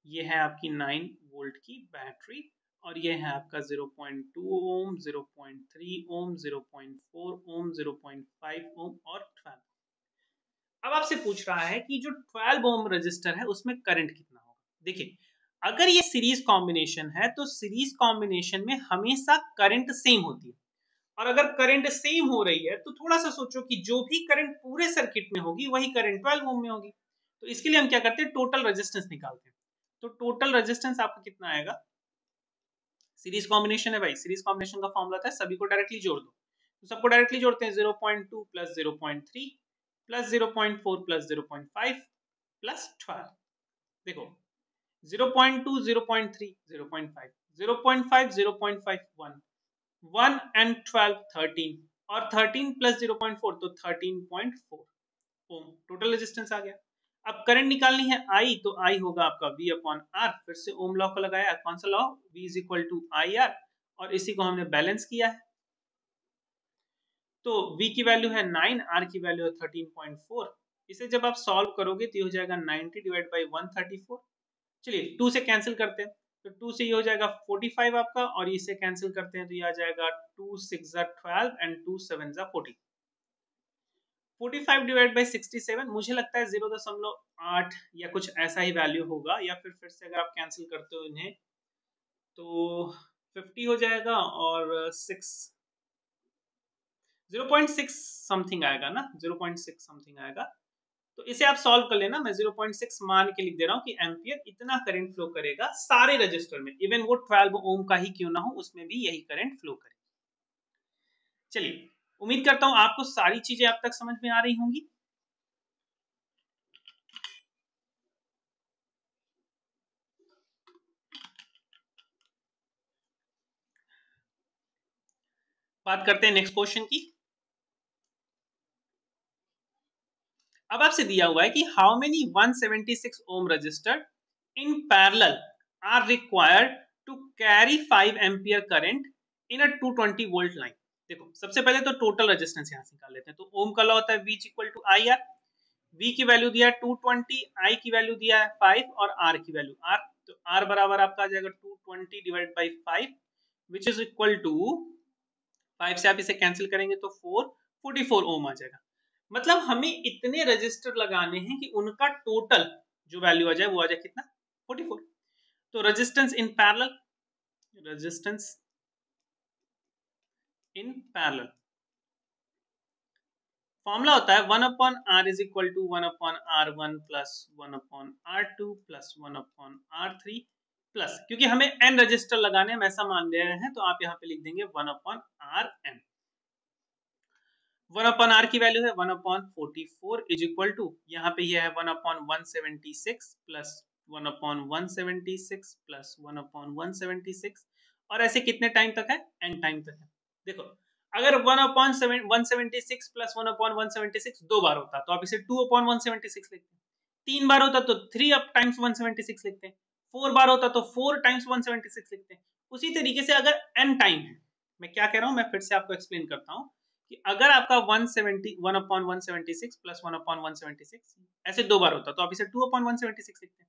ये है आपकी 9 वोल्ट की बैटरी, और ये है आपका 0.2 ओम 0.3 ओम 0.4 ओम 0.5 ओम और 12। अब आपसे पूछ रहा है कि जो 12 ओम रजिस्टर है उसमें करंट कितना होगा। देखिए अगर ये सीरीज कॉम्बिनेशन है तो सीरीज कॉम्बिनेशन में हमेशा करंट सेम होती है, और अगर करंट सेम हो रही है तो थोड़ा सा सोचो कि जो भी करंट पूरे सर्किट में होगी वही करंट 12 ओम में होगी। तो इसके लिए हम क्या करते हैं, टोटल रेजिस्टेंस निकालते हैं। तो टोटल रेजिस्टेंस आपका कितना आएगा, सीरीज कॉम्बिनेशन है भाई, सीरीज कॉम्बिनेशन का फॉर्मूला था सभी को डायरेक्टली जोड़ दो, तो सबको डायरेक्टली जोड़ते हैं 0.2 प्लस 0.3 प्लस 0.4 प्लस 0.5 प्लस 12। देखो 0.2 0.3 0.5 0.5 0.5 1 1 एंड 12 13 और 13 प्लस 0.4 तो 13.4 ओम टोटल रेजिस्टेंस आ गया। अब करंट निकालनी है आई, तो आई होगा आपका V अपॉन आर, फिर से ओम लॉ को लगाया, कौन सा law, V is equal to I R, और इसी को हमने बैलेंस किया है। तो V की वैल्यू है 9, R की वैल्यू है 13.4, इसे जब आप सॉल्व करोगे तो ये हो जाएगा 90 डिवाइड बाई 134। चलिए 2 से कैंसिल करते हैं, तो 2 से ये हो जाएगा 45 आपका, और इसे कैंसिल करते हैं तो ये आ जाएगा 2 6 12 एंड 2 7 40। 45 डिवाइड बाई 67 मुझे लगता है 0.8 या कुछ ऐसा ही वैल्यू होगा, या फिर से अगर आप कैंसिल करते हो इन्हें तो 50 हो जाएगा, और 6 0.6 समथिंग आएगा ना, 0.6 समथिंग आएगा। तो इसे आप सॉल्व कर लेना, मैं 0.6 मान के लिख दे रहा हूँ कि एम्पियर इतना करंट फ्लो करेगा सारे रजिस्टर में, इवन वो 12 ओम का ही क्यों ना हो उसमें भी यही करंट फ्लो करेगा। चलिए उम्मीद करता हूं आपको सारी चीजें अब तक समझ में आ रही होंगी। बात करते हैं नेक्स्ट क्वेश्चन की। अब आपसे दिया हुआ है कि how many 176 ohm resistor in parallel are required to carry 5 ampere current in a 220 volt line. देखो सबसे पहले तो टोटल रेजिस्टेंस यहां से निकाल लेते हैं। तो ओम का लॉ होता है V equal to I R, V की वैल्यू दिया है 220, I की वैल्यू दिया है 5 और R की वैल्यू R, तो R बराबर आपका आ जाएगा 220 divide by 5 which is equal to 5 से आप इसे कैंसिल करेंगे तो 4 44 ओम आ जाएगा। मतलब हमें इतने रजिस्टर लगाने हैं कि उनका टोटल जो वैल्यू आ जाए वो आ जाए कितना, 44। तो resistance in parallel, resistance in parallel formula होता है 1 upon R is equal to 1 upon R one plus 1 upon R two plus 1 upon R three plus, क्योंकि हमें n रजिस्टर लगाने हैं ऐसा मान ले रहे हैं तो आप यहाँ पे लिख देंगे 1 upon R N. 1 upon R की वैल्यू है 1 अपॉन 44 इज इक्वल टू, यहाँ पे यह है 1 upon 176 plus 1 upon 176 plus 1 upon 176, और ऐसे कितने टाइम तक है, n टाइम तक है। देखो अगर 1 अपॉन 176 प्लस 1 अपॉन 176 दो बार होता तो आप इसे 2 अपॉन 176 लिखते हैं, 3 बार होता तो 3 अप टाइम्स 176 लिखते हैं, 4 बार होता तो 4 टाइम्स 176 लिखते हैं। उसी तरीके से अगर n टाइम है, मैं क्या कह रहा हूं, मैं फिर से आपको एक्सप्लेन करता हूं कि अगर आपका 1 अपॉन 176 प्लस 1 अपॉन 176 ऐसे दो बार होता तो आप इसे 2 अपॉन 176 लिखते हैं।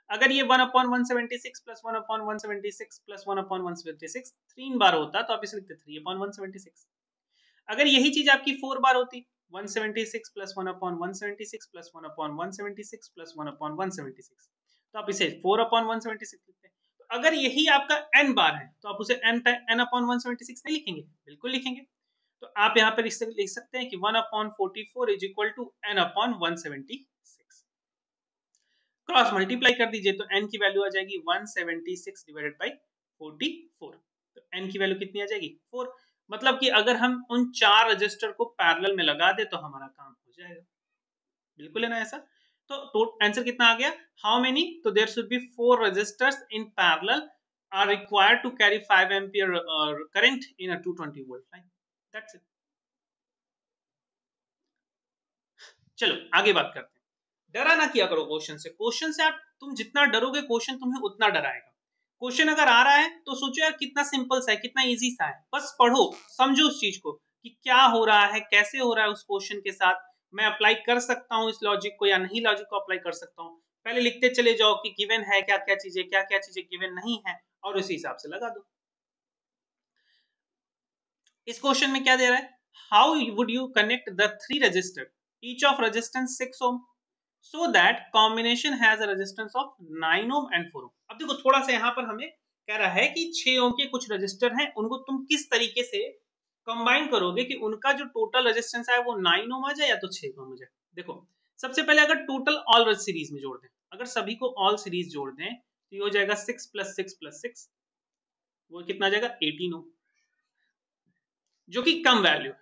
अगर ये 1 upon 176 plus 1 upon 176 plus 1 upon 176 3 बार होता तो आप इसे लिखते 3 अपॉन 176। अगर यही चीज आपकी 4 बार होती, 176 plus 1 upon 176 plus 1 upon 176 plus 1 upon 176, तो आप इसे 4 अपॉन 176 लिखते हैं। तो अगर यही आपका n बार है तो आप उसे n अपॉन 176 नहीं लिखेंगे, बिल्कुल लिखेंगे। तो आप यहाँ पर इससे लिख सकते हैं कि 1 upon 44 is equal to n upon 176। Cross multiply कर दीजिए तो n की वैल्यू आ जाएगी 176 डिवाइडेड बाई 44। तो n की वैल्यू कितनी आ जाएगी 4। मतलब कि अगर हम उन चार रजिस्टर को पैरेलल में लगा दे तो हमारा काम हो जाएगा, बिल्कुल है ना ऐसा। तो आंसर कितना आ गया, हाउ मेनी, तो there should be 4 resistors in parallel are required to carry 5 ampere current in a 220 volt line. That's it. चलो आगे बात करते हैं। डरा ना किया करो क्वेश्चन से, क्वेश्चन से आप तुम जितना डरोगे क्वेश्चन तुम्हें उतना डराएगा। क्वेश्चन अगर आ रहा है तो सोचो यार कितना सिंपल सा है, कितना इजी सा है, बस पढ़ो समझो उस चीज को कि क्या हो रहा है, कैसे हो रहा है उस क्वेश्चन के साथ, मैं अप्लाई कर सकता हूँ इस लॉजिक को या नहीं लॉजिक को अप्लाई कर सकता हूँ। पहले लिखते चले जाओ कि गिवन है क्या क्या चीजें गिवन नहीं है, और उसी हिसाब से लगा दो। इस क्वेश्चन में क्या दे रहा है, how would you connect the 3 resistor each of resistance 6 ohm so that combination has a resistance of 9 ohm and 4 ohm। अब देखो थोड़ा सा यहाँ पर हमें कह रहा है कि 6 ओम के कुछ रजिस्टर हैं, उनको तुम किस तरीके से कंबाइन करोगे कि उनका जो टोटल रेजिस्टेंस है वो 9 ओम आ जाए या तो 6 ओम आ जाए। देखो सबसे पहले अगर टोटल ऑल सीरीज में जोड़ दें, अगर सभी को ऑल सीरीज जोड़ दें तो ये हो जाएगा 6 प्लस 6 प्लस 6, वो कितना आ जाएगा 18 ओम, जो कि कम वैल्यू है,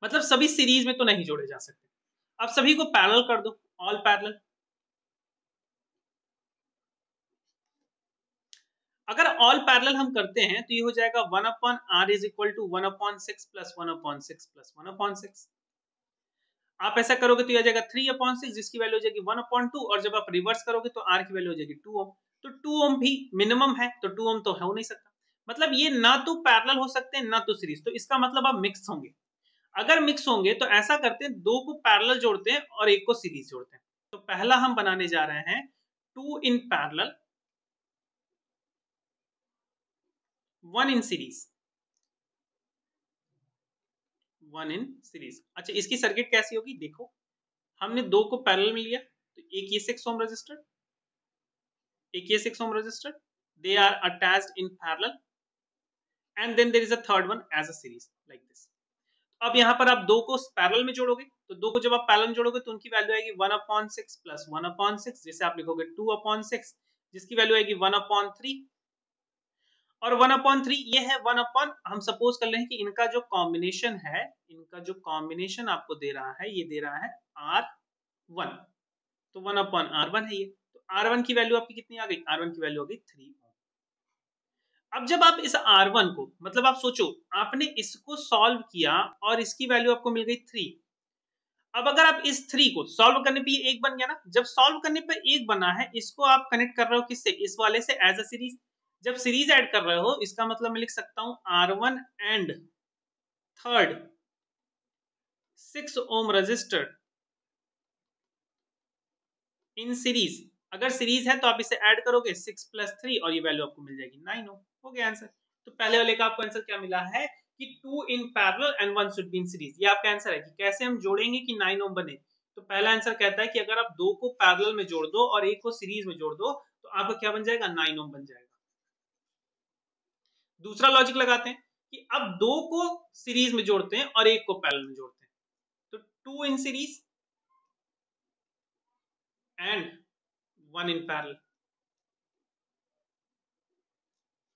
मतलब सभी सीरीज में तो नहीं जोड़े जा सकते। अब सभी को पैरेलल कर दो, ऑल पैरेलल। अगर ऑल पैरेलल हम करते हैं तो ये हो जाएगा 1 upon R is equal to 1 upon 6 plus 1 upon 6 plus 1 upon 6। आप ऐसा करोगे तो ये आ जाएगा 3 अपॉन 6 जिसकी वैल्यू हो जाएगी 1 अपॉन 2, और जब आप रिवर्स करोगे तो आर की वैल्यू हो जाएगी 2 ओम। तो 2 ओम भी मिनिमम है, तो 2 ओम तो हो नहीं सकता, मतलब ये ना तो पैरेलल हो सकते हैं ना तो सीरीज, तो इसका मतलब आप मिक्स होंगे। अगर मिक्स होंगे तो ऐसा करते हैं, दो को पैरेलल जोड़ते हैं और एक को सीरीज जोड़ते हैं। तो पहला हम बनाने जा रहे हैं 2 in parallel 1 in series, 1 in series. अच्छा इसकी सर्किट कैसी होगी, देखो हमने दो को पैरेलल में लिया तो एक ये 6 ओम रजिस्टर, एक ये 6 ohm resistor, they are attached in parallel and then there is a third one as a series like this. अब यहाँ पर आप दो को पैरेलल में जोड़ोगे तो दो को जब आप पैरेलल में जोड़ोगे तो उनकी वैल्यू आएगी 1 अपॉन 6 प्लस 1 अपॉन 6, जिसे आप लिखोगे 2 अपॉन 6 जिसकी वैल्यू आएगी 1 अपॉन 3, और 1 अपॉन 3 ये है 1 अपॉन, हम सपोज कर लें कि इनका जो कॉम्बिनेशन है, इनका जो कॉम्बिनेशन आपको दे रहा है ये दे रहा है R1, तो 1 अपॉन R1 है ये, तो R1 की वैल्यू आपकी कितनी आ गई, R1 की वैल्यू आ गई 3 ओम। अब जब आप इस R1 को, मतलब आप सोचो आपने इसको सॉल्व किया और इसकी वैल्यू आपको मिल गई 3। अब अगर आप इस 3 को सॉल्व करने पे ये एक बन गया ना, जब सॉल्व करने पे एक बना है इसको आप कनेक्ट कर रहे हो किससे, इस वाले से एज अ सीरीज। जब सीरीज ऐड कर रहे हो इसका मतलब मैं लिख सकता हूं R1 and third 6 ohm resistor in series. अगर सीरीज है तो आप इसे ऐड करोगे 6 प्लस 3 और ये वैल्यू आपको मिल जाएगी 9 ओम, हो गया आंसर। तो पहले वाले का आपको आंसर क्या मिला है, कि 2 इन parallel and 1 should be in series. ये आपका आंसर है कि कैसे हम जोड़ेंगे कि 9 ओम बने। तो पहला आंसर कहता है कि अगर आप 2 को पैरेलल में जोड़ दो और 1 को सीरीज में जोड़ दो तो आपका क्या बन जाएगा, 9 ओम बन जाएगा। दूसरा लॉजिक लगाते हैं कि अब 2 को सीरीज में जोड़ते हैं और 1 को पैरेलल में जोड़ते हैं, तो 2 इन सीरीज एंड 1 इन पैरेलल।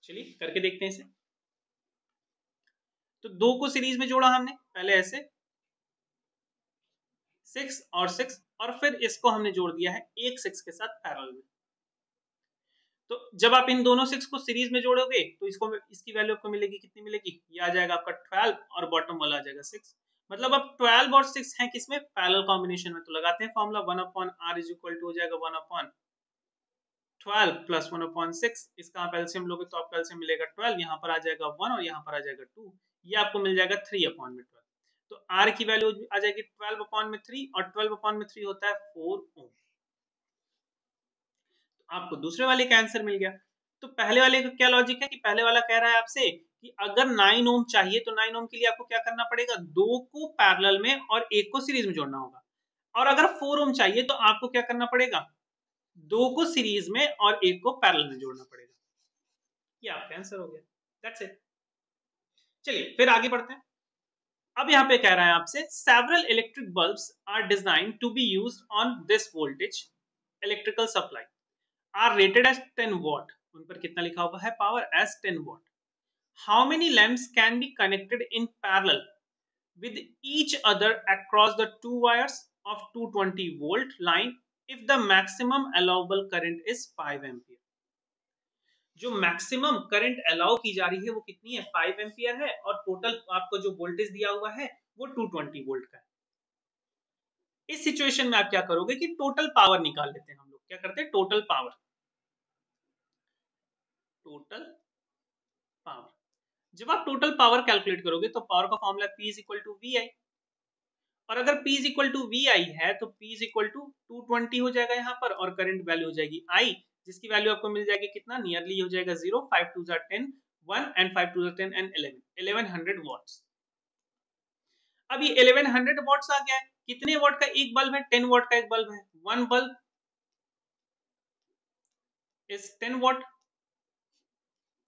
चलिए करके देखते हैं इसे। तो 2 को सीरीज में जोड़ा हमने, पहले ऐसे 6 और 6, और फिर इसको हमने जोड़ दिया है एक 6 के साथ पैरेलल में। तो जब आप इन दोनों 6 को सीरीज में जोड़ोगे तो इसकी वैल्यू आपको मिलेगी, कितनी मिलेगी, ये आ जाएगा आपका 12 और बॉटम वाला आ जाएगा 6। मतलब अब 12 और 6 है किसमें, पैरेलल कॉम्बिनेशन में। तो लगाते हैं formula 1/r is equal to हो जाएगा 1/12 प्लस 1/6। इसका आप एलसीएम लोगे तो आपका एलसीएम मिलेगा 12, यहाँ पर आ जाएगा 1 और यहाँ पर आ जाएगा 2, ये आपको मिल जाएगा 3/12। तो r की वैल्यू आ जाएगी 12/3 और 12/3 होता है 4 ओम। आपको दूसरे वाले का आंसर मिल गया। तो पहले वाले का क्या लॉजिक है कि पहले वाला कह रहा है आपसे कि अगर 9 ओम चाहिए तो 9 ओम के लिए आपको क्या करना पड़ेगा, 2 को पैरेलल में और 1 को सीरीज में जोड़ना होगा। और अगर 4 ओम चाहिए तो आपको क्या करना पड़ेगा, 2 को सीरीज में और 1 को पैरेलल में जोड़ना पड़ेगा। ये आपका आंसर हो गया, दैट्स इट। चलिए फिर आगे बढ़ते हैं। अब यहाँ पे कह रहा है आपसे several electric bulbs are designed to be used on this voltage electrical supply are rated as 10 watt। उन पर कितना लिखा हुआ है, power as 10 watt। How many lamps can be connected in parallel with each other across the two wires of 220 volt line if the maximum allowable current is 5 ampere। जो maximum current allow की जा रही है वो कितनी है, 5 ampere है, और टोटल आपको जो वोल्टेज दिया हुआ है वो 220 वोल्ट का है। इस सिचुएशन में आप क्या करोगे कि टोटल पावर निकाल लेते हैं। हम लोग क्या करते हैं, टोटल पावर जब आप टोटल पावर कैलकुलेट करोगे तो पावर का formula P is equal to VI, और अगर P is equal to VI है तो P इज इक्वल टू 220 हो जाएगा यहाँ पर, और करंट वैल्यू हो जाएगी I, जिसकी वैल्यू आपको मिल जाएगी कितना, नियरली हो जाएगा 0, 5 2 10 1 एंड 5 2 10 एंड 1100 वॉट्स। अब ये 1100 वॉट्स आ गया है। कितने वॉट का एक बल्ब है, 10 वॉट का एक बल्ब है। वन बल्ब इज 10 वॉट,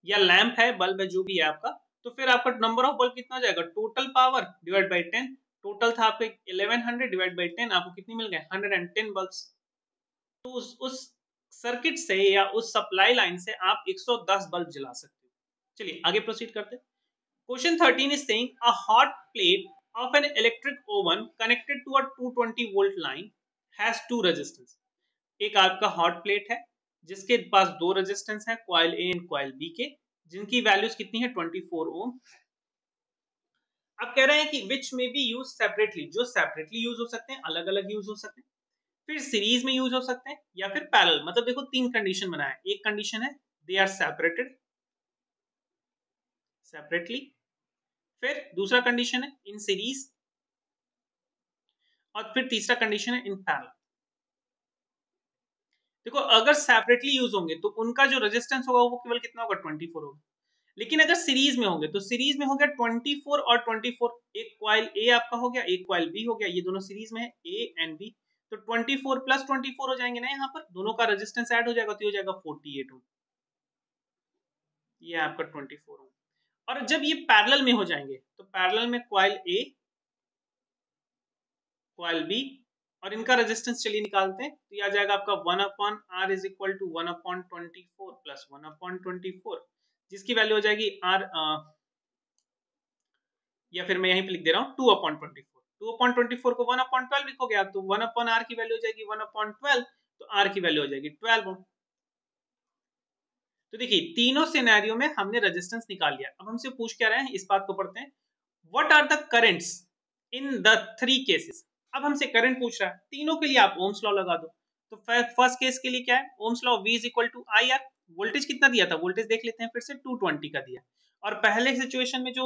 या लैंप है, बल्ब है, जो भी है आपका। तो फिर आपका नंबर ऑफ बल्ब कितना हो जाएगा, total power divide by 10। Total था आपका 1100 डिवाइड बाई 10, आपको कितनी मिल गए, 110 बल्ब्स। तो उस सर्किट से या उस सप्लाई लाइन से आप 110 बल्ब जला सकते हो। चलिए आगे प्रोसीड करते हैं। Question 13 is saying a hot plate of an electric oven connected to a 220 volt line has two resistance. एक आपका हॉट प्लेट है जिसके पास दो रेजिस्टेंस है, coil A and coil B के, जिनकी वैल्यूज कितनी है, 24 ओम। अब कह रहे हैं कि विच में बी यूज सेपरेटली, जो सेपरेटली यूज हो सकते हैं, अलग अलग यूज हो सकते हैं, फिर सीरीज में यूज हो सकते हैं, या फिर पैरेलल। मतलब देखो तीन कंडीशन बनाया है। एक कंडीशन है दे आर सेपरेटेड सेपरेटली, फिर दूसरा कंडीशन है इन सीरीज, और फिर तीसरा कंडीशन है इन पैरेलल। देखो अगर सेपरेटली यूज होंगे तो उनका जो रेजिस्टेंस होगा वो केवल कितना होगा, 24 होगा। लेकिन अगर सीरीज में होंगे तो सीरीज में हो गया 24 और 24, एक कॉइल ए आपका हो गया, एक कॉइल बी हो गया, ये दोनों सीरीज में है, ए एंड बी। तो 24 प्लस 24 हो जाएंगे ना, यहाँ पर दोनों का रेजिस्टेंस ऐड हो जाएगा तो हो जाएगा 48 ओम। ये आपका 24 ओम। और जब ये पैरेलल में हो जाएंगे तो पैरेलल में कॉइल ए, कॉइल बी, और इनका रेजिस्टेंस चलिए निकालते हैं। तो ये आ जाएगा आपका 1/r is equal to 1/24 plus 1/24, जिसकी वैल्यू हो जाएगी r, या फिर मैं यहीं पे लिख दे रहा हूँ 2/24। 2/24 को 1/12 लिखोगे आप तो 1/r की वैल्यू हो जाएगी 1/12, तो r की वैल्यू हो जाएगी 12 ओम। तो देखिए तीनों सिनेरियो में हमने रेजिस्टेंस निकाल लिया। अब हमसे पूछ क्या रहे हैं, इस बात को पढ़ते हैं। What are the currents in the three cases. अब हमसे करंट पूछ रहा है, तीनों के लिए आप ओम्स लॉ लगा दो। तो फर्स्ट केस के लिए क्या है, Ohm's law V is equal to I R. Voltage कितना दिया था, वोल्टेज देख लेते हैं फिर से, 220 का दिया, और पहले सिचुएशन में जो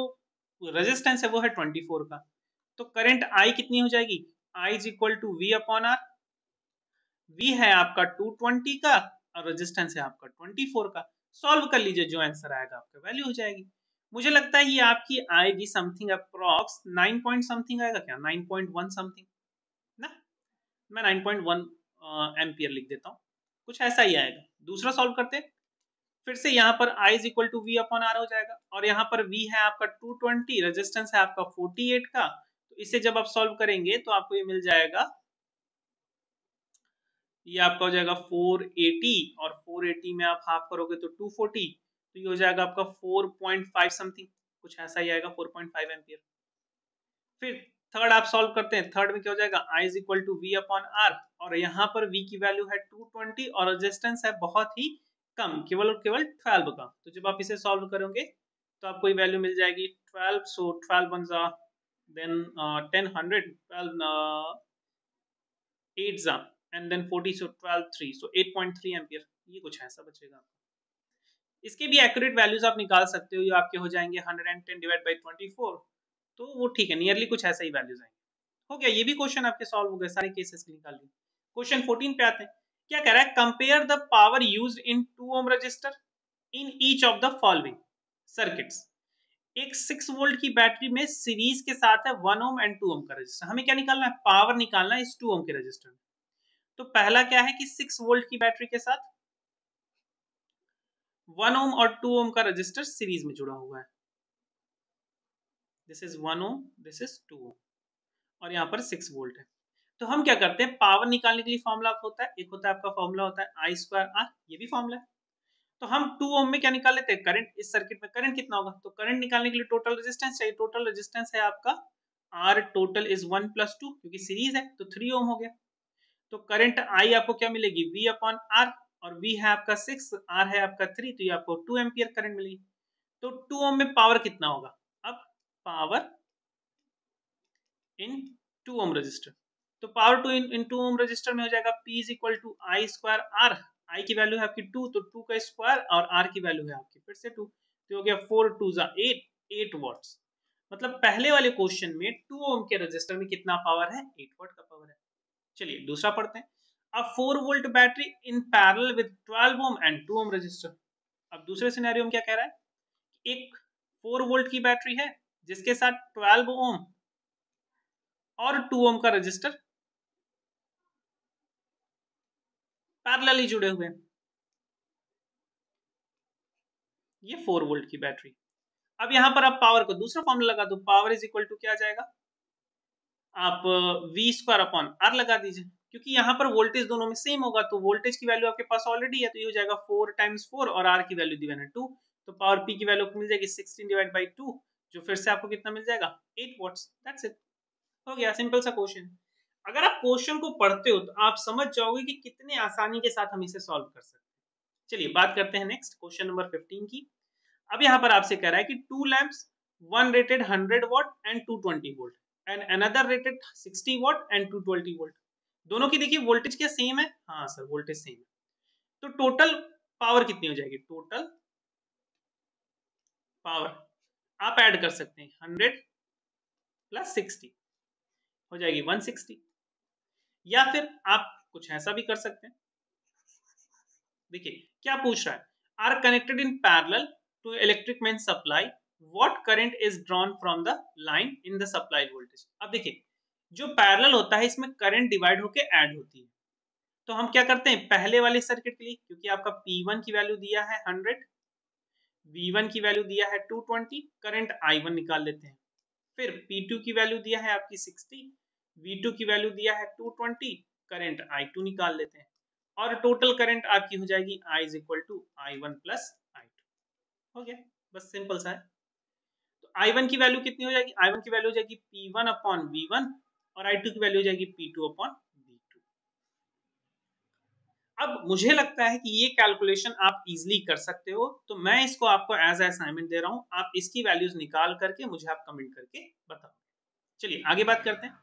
रेजिस्टेंस है वो है 24 का। तो करंट I कितनी हो जाएगी, I is equal to V upon R. V है आपका 220 का और रेजिस्टेंस है आपका 24 का। सॉल्व कर लीजिए, जो आंसर आएगा आपका वैल्यू हो जाएगी। मुझे लगता है ये आपकी आएगी समथिंग अप्रॉक्स 9 पॉइंट समथिंग आएगा क्या, 9.1 समथिंग ना। मैं 9.1 एम्पियर लिख देता हूँ, कुछ ऐसा ही आएगा। दूसरा सॉल्व करते हैं। फिर से यहाँ पर I is equal to V upon R हो जाएगा, और यहाँ पर V है आपका 220, रेजिस्टेंस है आपका 48 का। तो इसे जब आप सॉल्व करेंगे तो आपको ये मिल जाएगा, ये आपका हो जाएगा 480, और 480 में आप हाफ करोगे तो 240, तो ये हो जाएगा आपका 4.5 समथिंग, कुछ ऐसा ही आएगा 4.5 एम्पियर। फिर थर्ड आप सॉल्व करते हैं। थर्ड में क्या हो जाएगा, I is equal to V upon R, और यहाँ पर V की वैल्यू है 220 और रेजिस्टेंस है बहुत ही कम, केवल और केवल 12 का। तो जब आप इसे सॉल्व करोगे तो आपको ये वैल्यू मिल जाएगी 12, सो 12 वन जा देन 10 100, 12 8 जा and then 40, so 12 3, so 8.3 ampere, ये कुछ ऐसा बचेगा। इसके भी एक्यूरेट वैल्यूज आप निकाल सकते हो, ये आपके हो जाएंगे 110 डिवाइड बाई 24, तो वो ठीक है, नियरली कुछ ऐसा ही वैल्यूज आएंगे। हो गया, ये भी क्वेश्चन आपके सॉल्व हो गए, सारे केसेस निकाल लिए। क्वेश्चन 14 पे आते हैं। क्या कह रहा है, compare the power used in 2 ohm resistor in each of the following circuits. एक 6 वोल्ट की बैटरी में सीरीज के साथ है 1 ओम एंड 2 ओम का रजिस्टर। हमें क्या निकालना है, पावर निकालना है इस 2 ओम के रजिस्टर में। तो पहला क्या है कि 6 वोल्ट की बैटरी के साथ 1 ओम और 2 ओम का रजिस्टर सीरीज में जुड़ा हुआ है। This is 1 ohm, this is 2 ohm, और यहाँ पर 6 वोल्ट है। तो हम क्या करते हैं, पावर निकालने के लिए फॉर्मूला होता है, एक होता है आपका फॉर्मूला होता है I स्क्वायर R, ये भी फॉर्मूला है। तो हम 2 ओम में क्या निकाल लेते हैं, करंट। इस सर्किट में करंट कितना होगा, तो करंट निकालने के लिए टोटल रेजिस्टेंस चाहिए। टोटल रेजिस्टेंस है आपका R टोटल इज 1 + 2, क्योंकि सीरीज है तो 3 ओम हो गया। तो करंट I आपको क्या मिलेगी, V अपॉन R, और V है आपका 6, R है आपका 3, तो ये आपको 2 एम्पियर करंट मिलेगी। तो 2 ओम में पावर कितना होगा, अब पावर इन 2 ओम रजिस्टर, तो power two in 2 ohm resistor में हो जाएगा P is equal to I square R। I की वैल्यू है आपकी 2, तो 2 का स्क्वायर, और R की वैल्यू है आपकी फिर से 2, तो हो गया 4 2 जा 8, 8 वॉट्स। मतलब पहले वाले क्वेश्चन में 2 ओम के रजिस्टर में कितना पावर है, 8 वॉट का पावर है। चलिए दूसरा पढ़ते हैं। अब 4 volt battery in parallel with 12 ohm and 2 ohm resistor. अब दूसरे सिनेरियो में क्या कह रहा है, एक 4 वोल्ट की बैटरी है जिसके साथ 12 ओम और 2 ओम का रजिस्टर पैरेलली जुड़े हुए हैं। ये 4 वोल्ट की बैटरी। अब यहां पर आप पावर को दूसरा फॉर्मूला लगा दो, पावर इज इक्वल टू क्या आ जाएगा, आप V स्क्वायर अपॉन R लगा दीजिए, क्योंकि यहाँ पर वोल्टेज दोनों में सेम होगा, तो वोल्टेज की वैल्यू आपके पास ऑलरेडी है, तो ये हो जाएगा 4 टाइम्स 4, और R की वैल्यू दी है 2, तो पावर P की वैल्यू मिल जाएगी 16 डिवाइड बाई 2, जो फिर से आपको कितना मिल जाएगा, 8 वॉट्स। दैट्स इट, हो गया, सिंपल सा क्वेश्चन। अगर आप क्वेश्चन को पढ़ते हो तो आप समझ जाओगे कि कितने आसानी के साथ हम इसे सॉल्व कर सकते हैं। चलिए बात करते हैं नेक्स्ट क्वेश्चन नंबर 15 की। अब यहाँ पर आपसे कह रहा है कि 2 lamps, one rated 100 what and 220 volt and another rated 60 what and 220 volt. दोनों की देखिए वोल्टेज क्या सेम है, हाँ सर वोल्टेज सेम है। तो टोटल पावर कितनी हो जाएगी, टोटल पावर आप ऐड कर सकते हैं 100 + 60 हो जाएगी 160, या फिर आप कुछ ऐसा भी कर सकते हैं। देखिए क्या पूछ रहा है, are connected in parallel to electric main supply, what current is drawn from the line in the supply voltage. अब देखिए जो पैरेलल होता है इसमें करंट डिवाइड होके ऐड होती है, तो हम क्या करते हैं पहले वाले सर्किट के लिए, क्योंकि आपका P1 की वैल्यू दिया है 100, V1 की वैल्यू दिया है 220, करंट I1 निकाल लेते हैं। फिर P2 की वैल्यू दिया है आपकी 60, V2 की वैल्यू दिया है 220, करंट I2 निकाल लेते हैं, और टोटल करंट आपकी हो जाएगी I is equal to I1 + I2। हो गया, बस सिंपल सा है। तो I1 की वैल्यू कितनी हो जाएगी, I1 की वैल्यू हो जाएगी P1 अपॉन V1, और I2 की वैल्यू हो जाएगी P2 अपॉन V2। अब मुझे लगता है कि ये कैलकुलेशन आप इजीली कर सकते हो, तो मैं इसको आपको एज असाइनमेंट दे रहा हूं, आप इसकी वैल्यूज निकाल करके मुझे आप कमेंट करके बताओ। चलिए आगे बात करते हैं।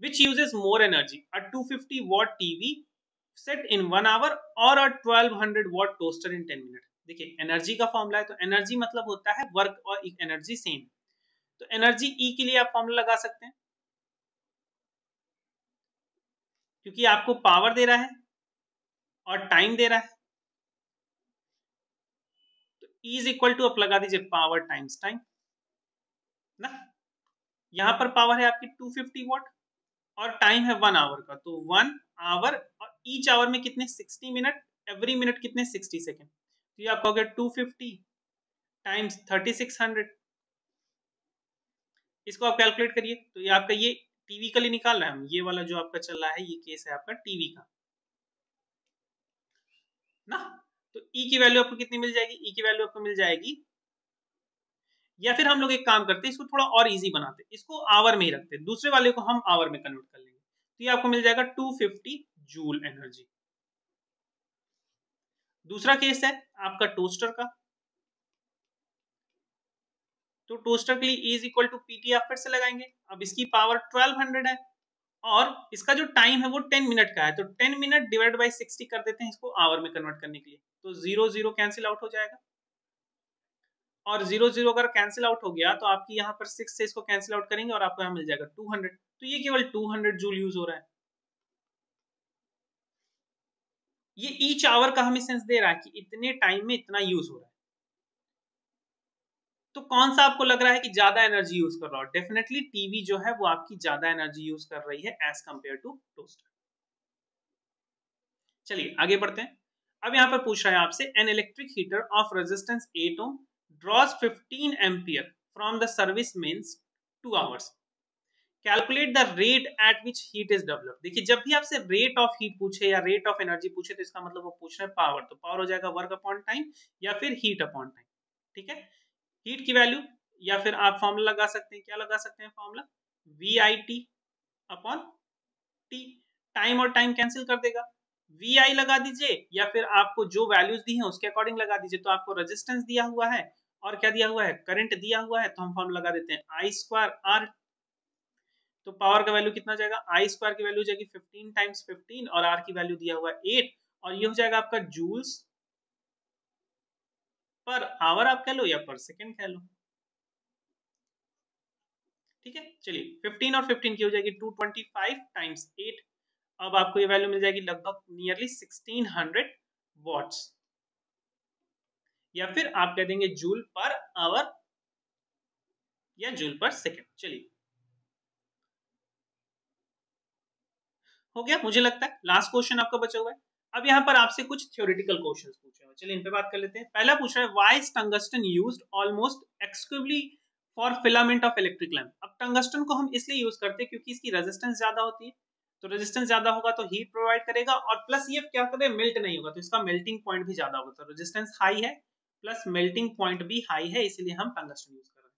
Which uses more energy, a 250 watt TV set in 1 hour or a 1200 watt toaster in 10 minutes। देखिए एनर्जी का फॉर्मूला है, तो एनर्जी मतलब होता है वर्क, और एनर्जी सेम, तो एनर्जी E के लिए आप फॉर्मूला लगा सकते हैं, क्योंकि आपको पावर दे रहा है और टाइम दे रहा है, तो E इज इक्वल टू, आप लगा दीजिए पावर टाइम्स टाइम ना। यहां पर पावर है आपकी 250 वॉट और टाइम है 1 आवर का, तो 1 आवर और ईच आवर में कितने 60 मिनट, एवरी मिनट कितने 60 सेकेंड, तो ये आपका हो गया 250 टाइम्स 3600। इसको आप कैलकुलेट करिए, तो ये आपका ये टीवी का लिए निकाल रहे हैं हम, ये वाला जो आपका चल रहा है ये केस है आपका टीवी का ना। तो ई की वैल्यू आपको कितनी मिल जाएगी, ई की वैल्यू आपको मिल जाएगी, या फिर हम लोग एक काम करते हैं इसको थोड़ा और इजी बनाते हैं, इसको आवर में ही रखते हैं, दूसरे वाले को हम आवर में कन्वर्ट कर लेंगे, तो ये आपको मिल जाएगा 250 जूल एनर्जी। दूसरा केस है आपका टोस्टर का, तो टोस्टर के लिए E is equal to P T आप फिर से लगाएंगे। अब इसकी पावर 1200 है और इसका जो टाइम है वो 10 मिनट का है, तो 10 मिनट डिवाइड बाई 60 कर देते हैं इसको आवर में कन्वर्ट करने के लिए, तो 0 0 कैंसिल आउट हो जाएगा, और 0 0 अगर कैंसिल आउट हो गया तो आपकी यहाँ पर 6 से इसको कैंसिल आउट करेंगे और आपको यहाँ मिल जाएगा 200, तो ये केवल 200 जूल यूज हो रहा है। ये ईच आवर का हमें सेंस दे रहा है कि इतने टाइम में इतना यूज हो रहा है। तो कौन सा आपको लग रहा है कि ज्यादा एनर्जी यूज कर रहा हो, डेफिनेटली टीवी जो है वो आपकी ज्यादा एनर्जी यूज कर रही है एज कंपेयर टू टोस्टर। चलिए आगे बढ़ते हैं। अब यहां पर पूछ रहा है आपसे, an electric heater of resistance 8 ohm draws 15 ampere from the service mains 2 hours, calculate the rate at which heat is developed. देखिए जब भी आपसे रेट ऑफ हीट पूछे या रेट ऑफ एनर्जी पूछे तो इसका मतलब वो पूछ रहे हैं पावर, तो पावर हो जाएगा वर्क अपॉन टाइम या फिर हीट अपॉन टाइम। ठीक है, हीट की वैल्यू या फिर आप फॉर्मूला लगा सकते हैं, क्या लगा सकते हैं formula, V I T upon T, time और टाइम कैंसिल कर देगा, वी आई लगा दीजिए या फिर आपको जो वैल्यूज दी हैं उसके अकॉर्डिंग लगा दीजिए, तो आपको रेजिस्टेंस दिया हुआ है और क्या दिया हुआ है, करंट दिया हुआ है, तो हम फॉर्मूला लगा देते हैं आई स्क्वायर आर, तो पावर का वैल्यू कितना जाएगा, आई स्क्वायर की वैल्यू जाएगी 15 टाइम्स 15 और आर की वैल्यू दिया हुआ है 8, और ये हो जाएगा आपका जूल्स पर आवर आप कह लो या पर सेकेंड कह लो। ठीक है, चलिए 15 और 15 की हो जाएगी 225 टाइम्स 8, अब आपको ये वैल्यू मिल जाएगी लगभग नियरली 1600 वॉट्स, या फिर आप कह देंगे जूल पर आवर या जूल पर सेकेंड। चलिए हो गया, मुझे लगता है लास्ट क्वेश्चन आपका बचा हुआ है। अब यहाँ पर आपसे कुछ थ्योरेटिकल क्वेश्चंस पूछे हुए, चलिए इन पे बात कर लेते हैं। पहला पूछ रहा है, why is tungsten used almost exclusively for filament of electric lamp. अब टंगस्टन को हम इसलिए यूज करते हैं क्योंकि इसकी रेजिस्टेंस ज्यादा होती है, तो रेजिस्टेंस ज्यादा होगा तो हीट प्रोवाइड करेगा, और प्लस ये क्या करे, मेल्ट नहीं होगा, तो इसका मेल्टिंग पॉइंट भी ज्यादा होगा, तो रेजिस्टेंस हाई है प्लस मेल्टिंग पॉइंट भी हाई है, इसलिए हम टंगस्टन यूज कर रहे हैं।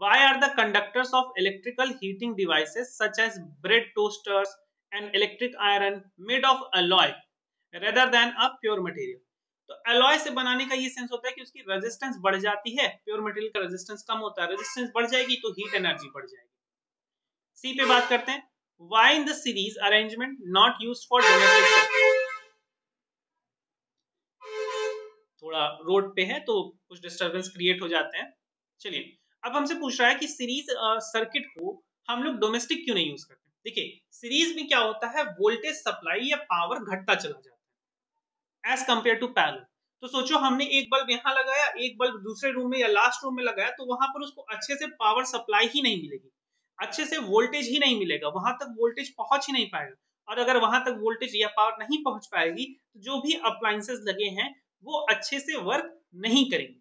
Why are the conductors of electrical heating devices such as bread toasters and electric iron made of alloy rather than a pure material? तो alloy से बनाने का ये सेंस होता है कि उसकी रेजिस्टेंस बढ़ जाती है, प्योर मटेरियल का रेजिस्टेंस कम होता है, रेजिस्टेंस बढ़ जाएगी तो हीट एनर्जी बढ़ जाएगी। सी पे बात करते हैं, why in the series arrangement not used for domestic, थोड़ा रोड पे है तो कुछ डिस्टरबेंस क्रिएट हो जाते हैं। चलिए अब हमसे पूछ रहा है कि सीरीज सर्किट को हम लोग डोमेस्टिक क्यों नहीं यूज करते। देखिए सीरीज में क्या होता है, वोल्टेज सप्लाई या पावर घटता चला जाता है एज कंपेयर टू पैरेलल। तो सोचो हमने एक बल्ब यहाँ लगाया, एक बल्ब दूसरे रूम में या लास्ट रूम में लगाया, तो वहां पर उसको अच्छे से पावर सप्लाई ही नहीं मिलेगी, अच्छे से वोल्टेज ही नहीं मिलेगा, वहां तक वोल्टेज पहुंच ही नहीं पाएगा, और अगर वहां तक वोल्टेज या पावर नहीं पहुंच पाएगी तो जो भी अप्लायंसेस लगे हैं वो अच्छे से वर्क नहीं करेंगे।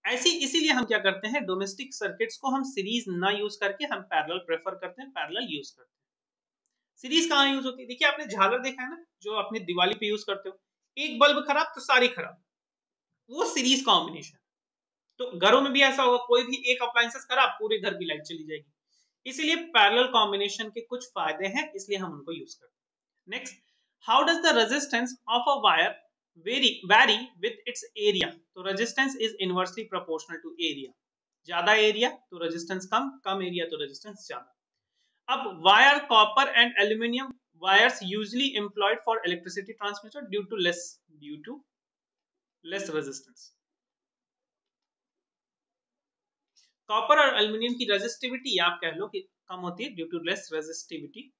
ऐसी इसीलिए हम क्या करते हैं, डोमेस्टिक सर्किट्स को हम सीरीज ना यूज करके हम पैरेलल प्रेफर करते हैं, पैरेलल यूज करते हैं। सीरीज कहाँ यूज होती है, देखिए आपने झालर देखा है ना, जो अपनी दिवाली पे यूज करते हो, एक बल्ब खराब तो सारी खराब, वो सीरीज कॉम्बिनेशन। तो घरों में भी ऐसा होगा, कोई भी एक अप्लायंसेस खराब, पूरे घर की लाइट चली जाएगी। इसीलिए पैरेलल कॉम्बिनेशन के कुछ फायदे हैं, इसलिए हम उनको यूज करते हैं। Next, how does the resistance of a wire vary with its area। तो resistance is inversely proportional to area, ज्यादा एरिया तो रेजिस्टेंस कम, कम एरिया तो रेजिस्टेंस ज्यादा। अब wire copper and aluminium wires usually employed for electricity transmission due to less resistance. Copper और aluminium की रेजिस्टिविटी आप कह लो कि कम होती है ड्यू टू लेस रेजिस्टिविटी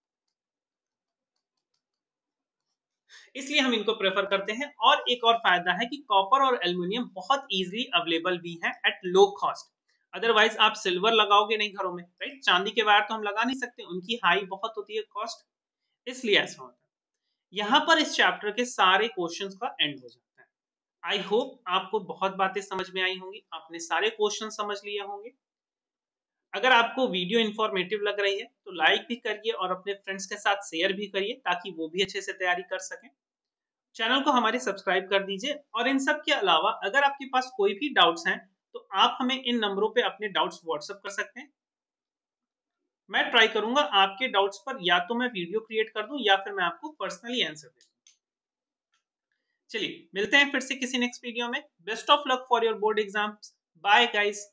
इसलिए हम इनको प्रेफर करते हैं। और एक और फायदा है कि कॉपर और एल्यूमिनियम बहुत इजीली अवेलेबल भी है एट लो कॉस्ट। अदरवाइज आप सिल्वर लगाओगे नहीं घरों में, राइट? चांदी के वायर तो हम लगा नहीं सकते, उनकी हाई बहुत होती है कॉस्ट, इसलिए ऐसा होता है। यहाँ पर इस चैप्टर के सारे क्वेश्चंस का एंड हो जाता है। आई होप आपको बहुत बातें समझ में आई होंगी, आपने सारे क्वेश्चन समझ लिए होंगे। अगर आपको वीडियो इंफॉर्मेटिव लग रही है तो लाइक भी करिए और अपने फ्रेंड्स के साथ शेयर भी करिए ताकि वो भी अच्छे से तैयारी कर सकें। चैनल को हमारे सब्सक्राइब कर दीजिए। और इन सब के अलावा अगर आपके पास कोई भी डाउट्स हैं तो आप हमें इन नंबरों पे अपने डाउट्स व्हाट्सएप कर सकते हैं। मैं ट्राई करूंगा आपके डाउट्स पर या तो मैं वीडियो क्रिएट कर दूं या फिर मैं आपको पर्सनली आंसर दे दूं। चलिए मिलते हैं फिर से किसी नेक्स्ट वीडियो में। Best of luck for your board exams. Bye guys.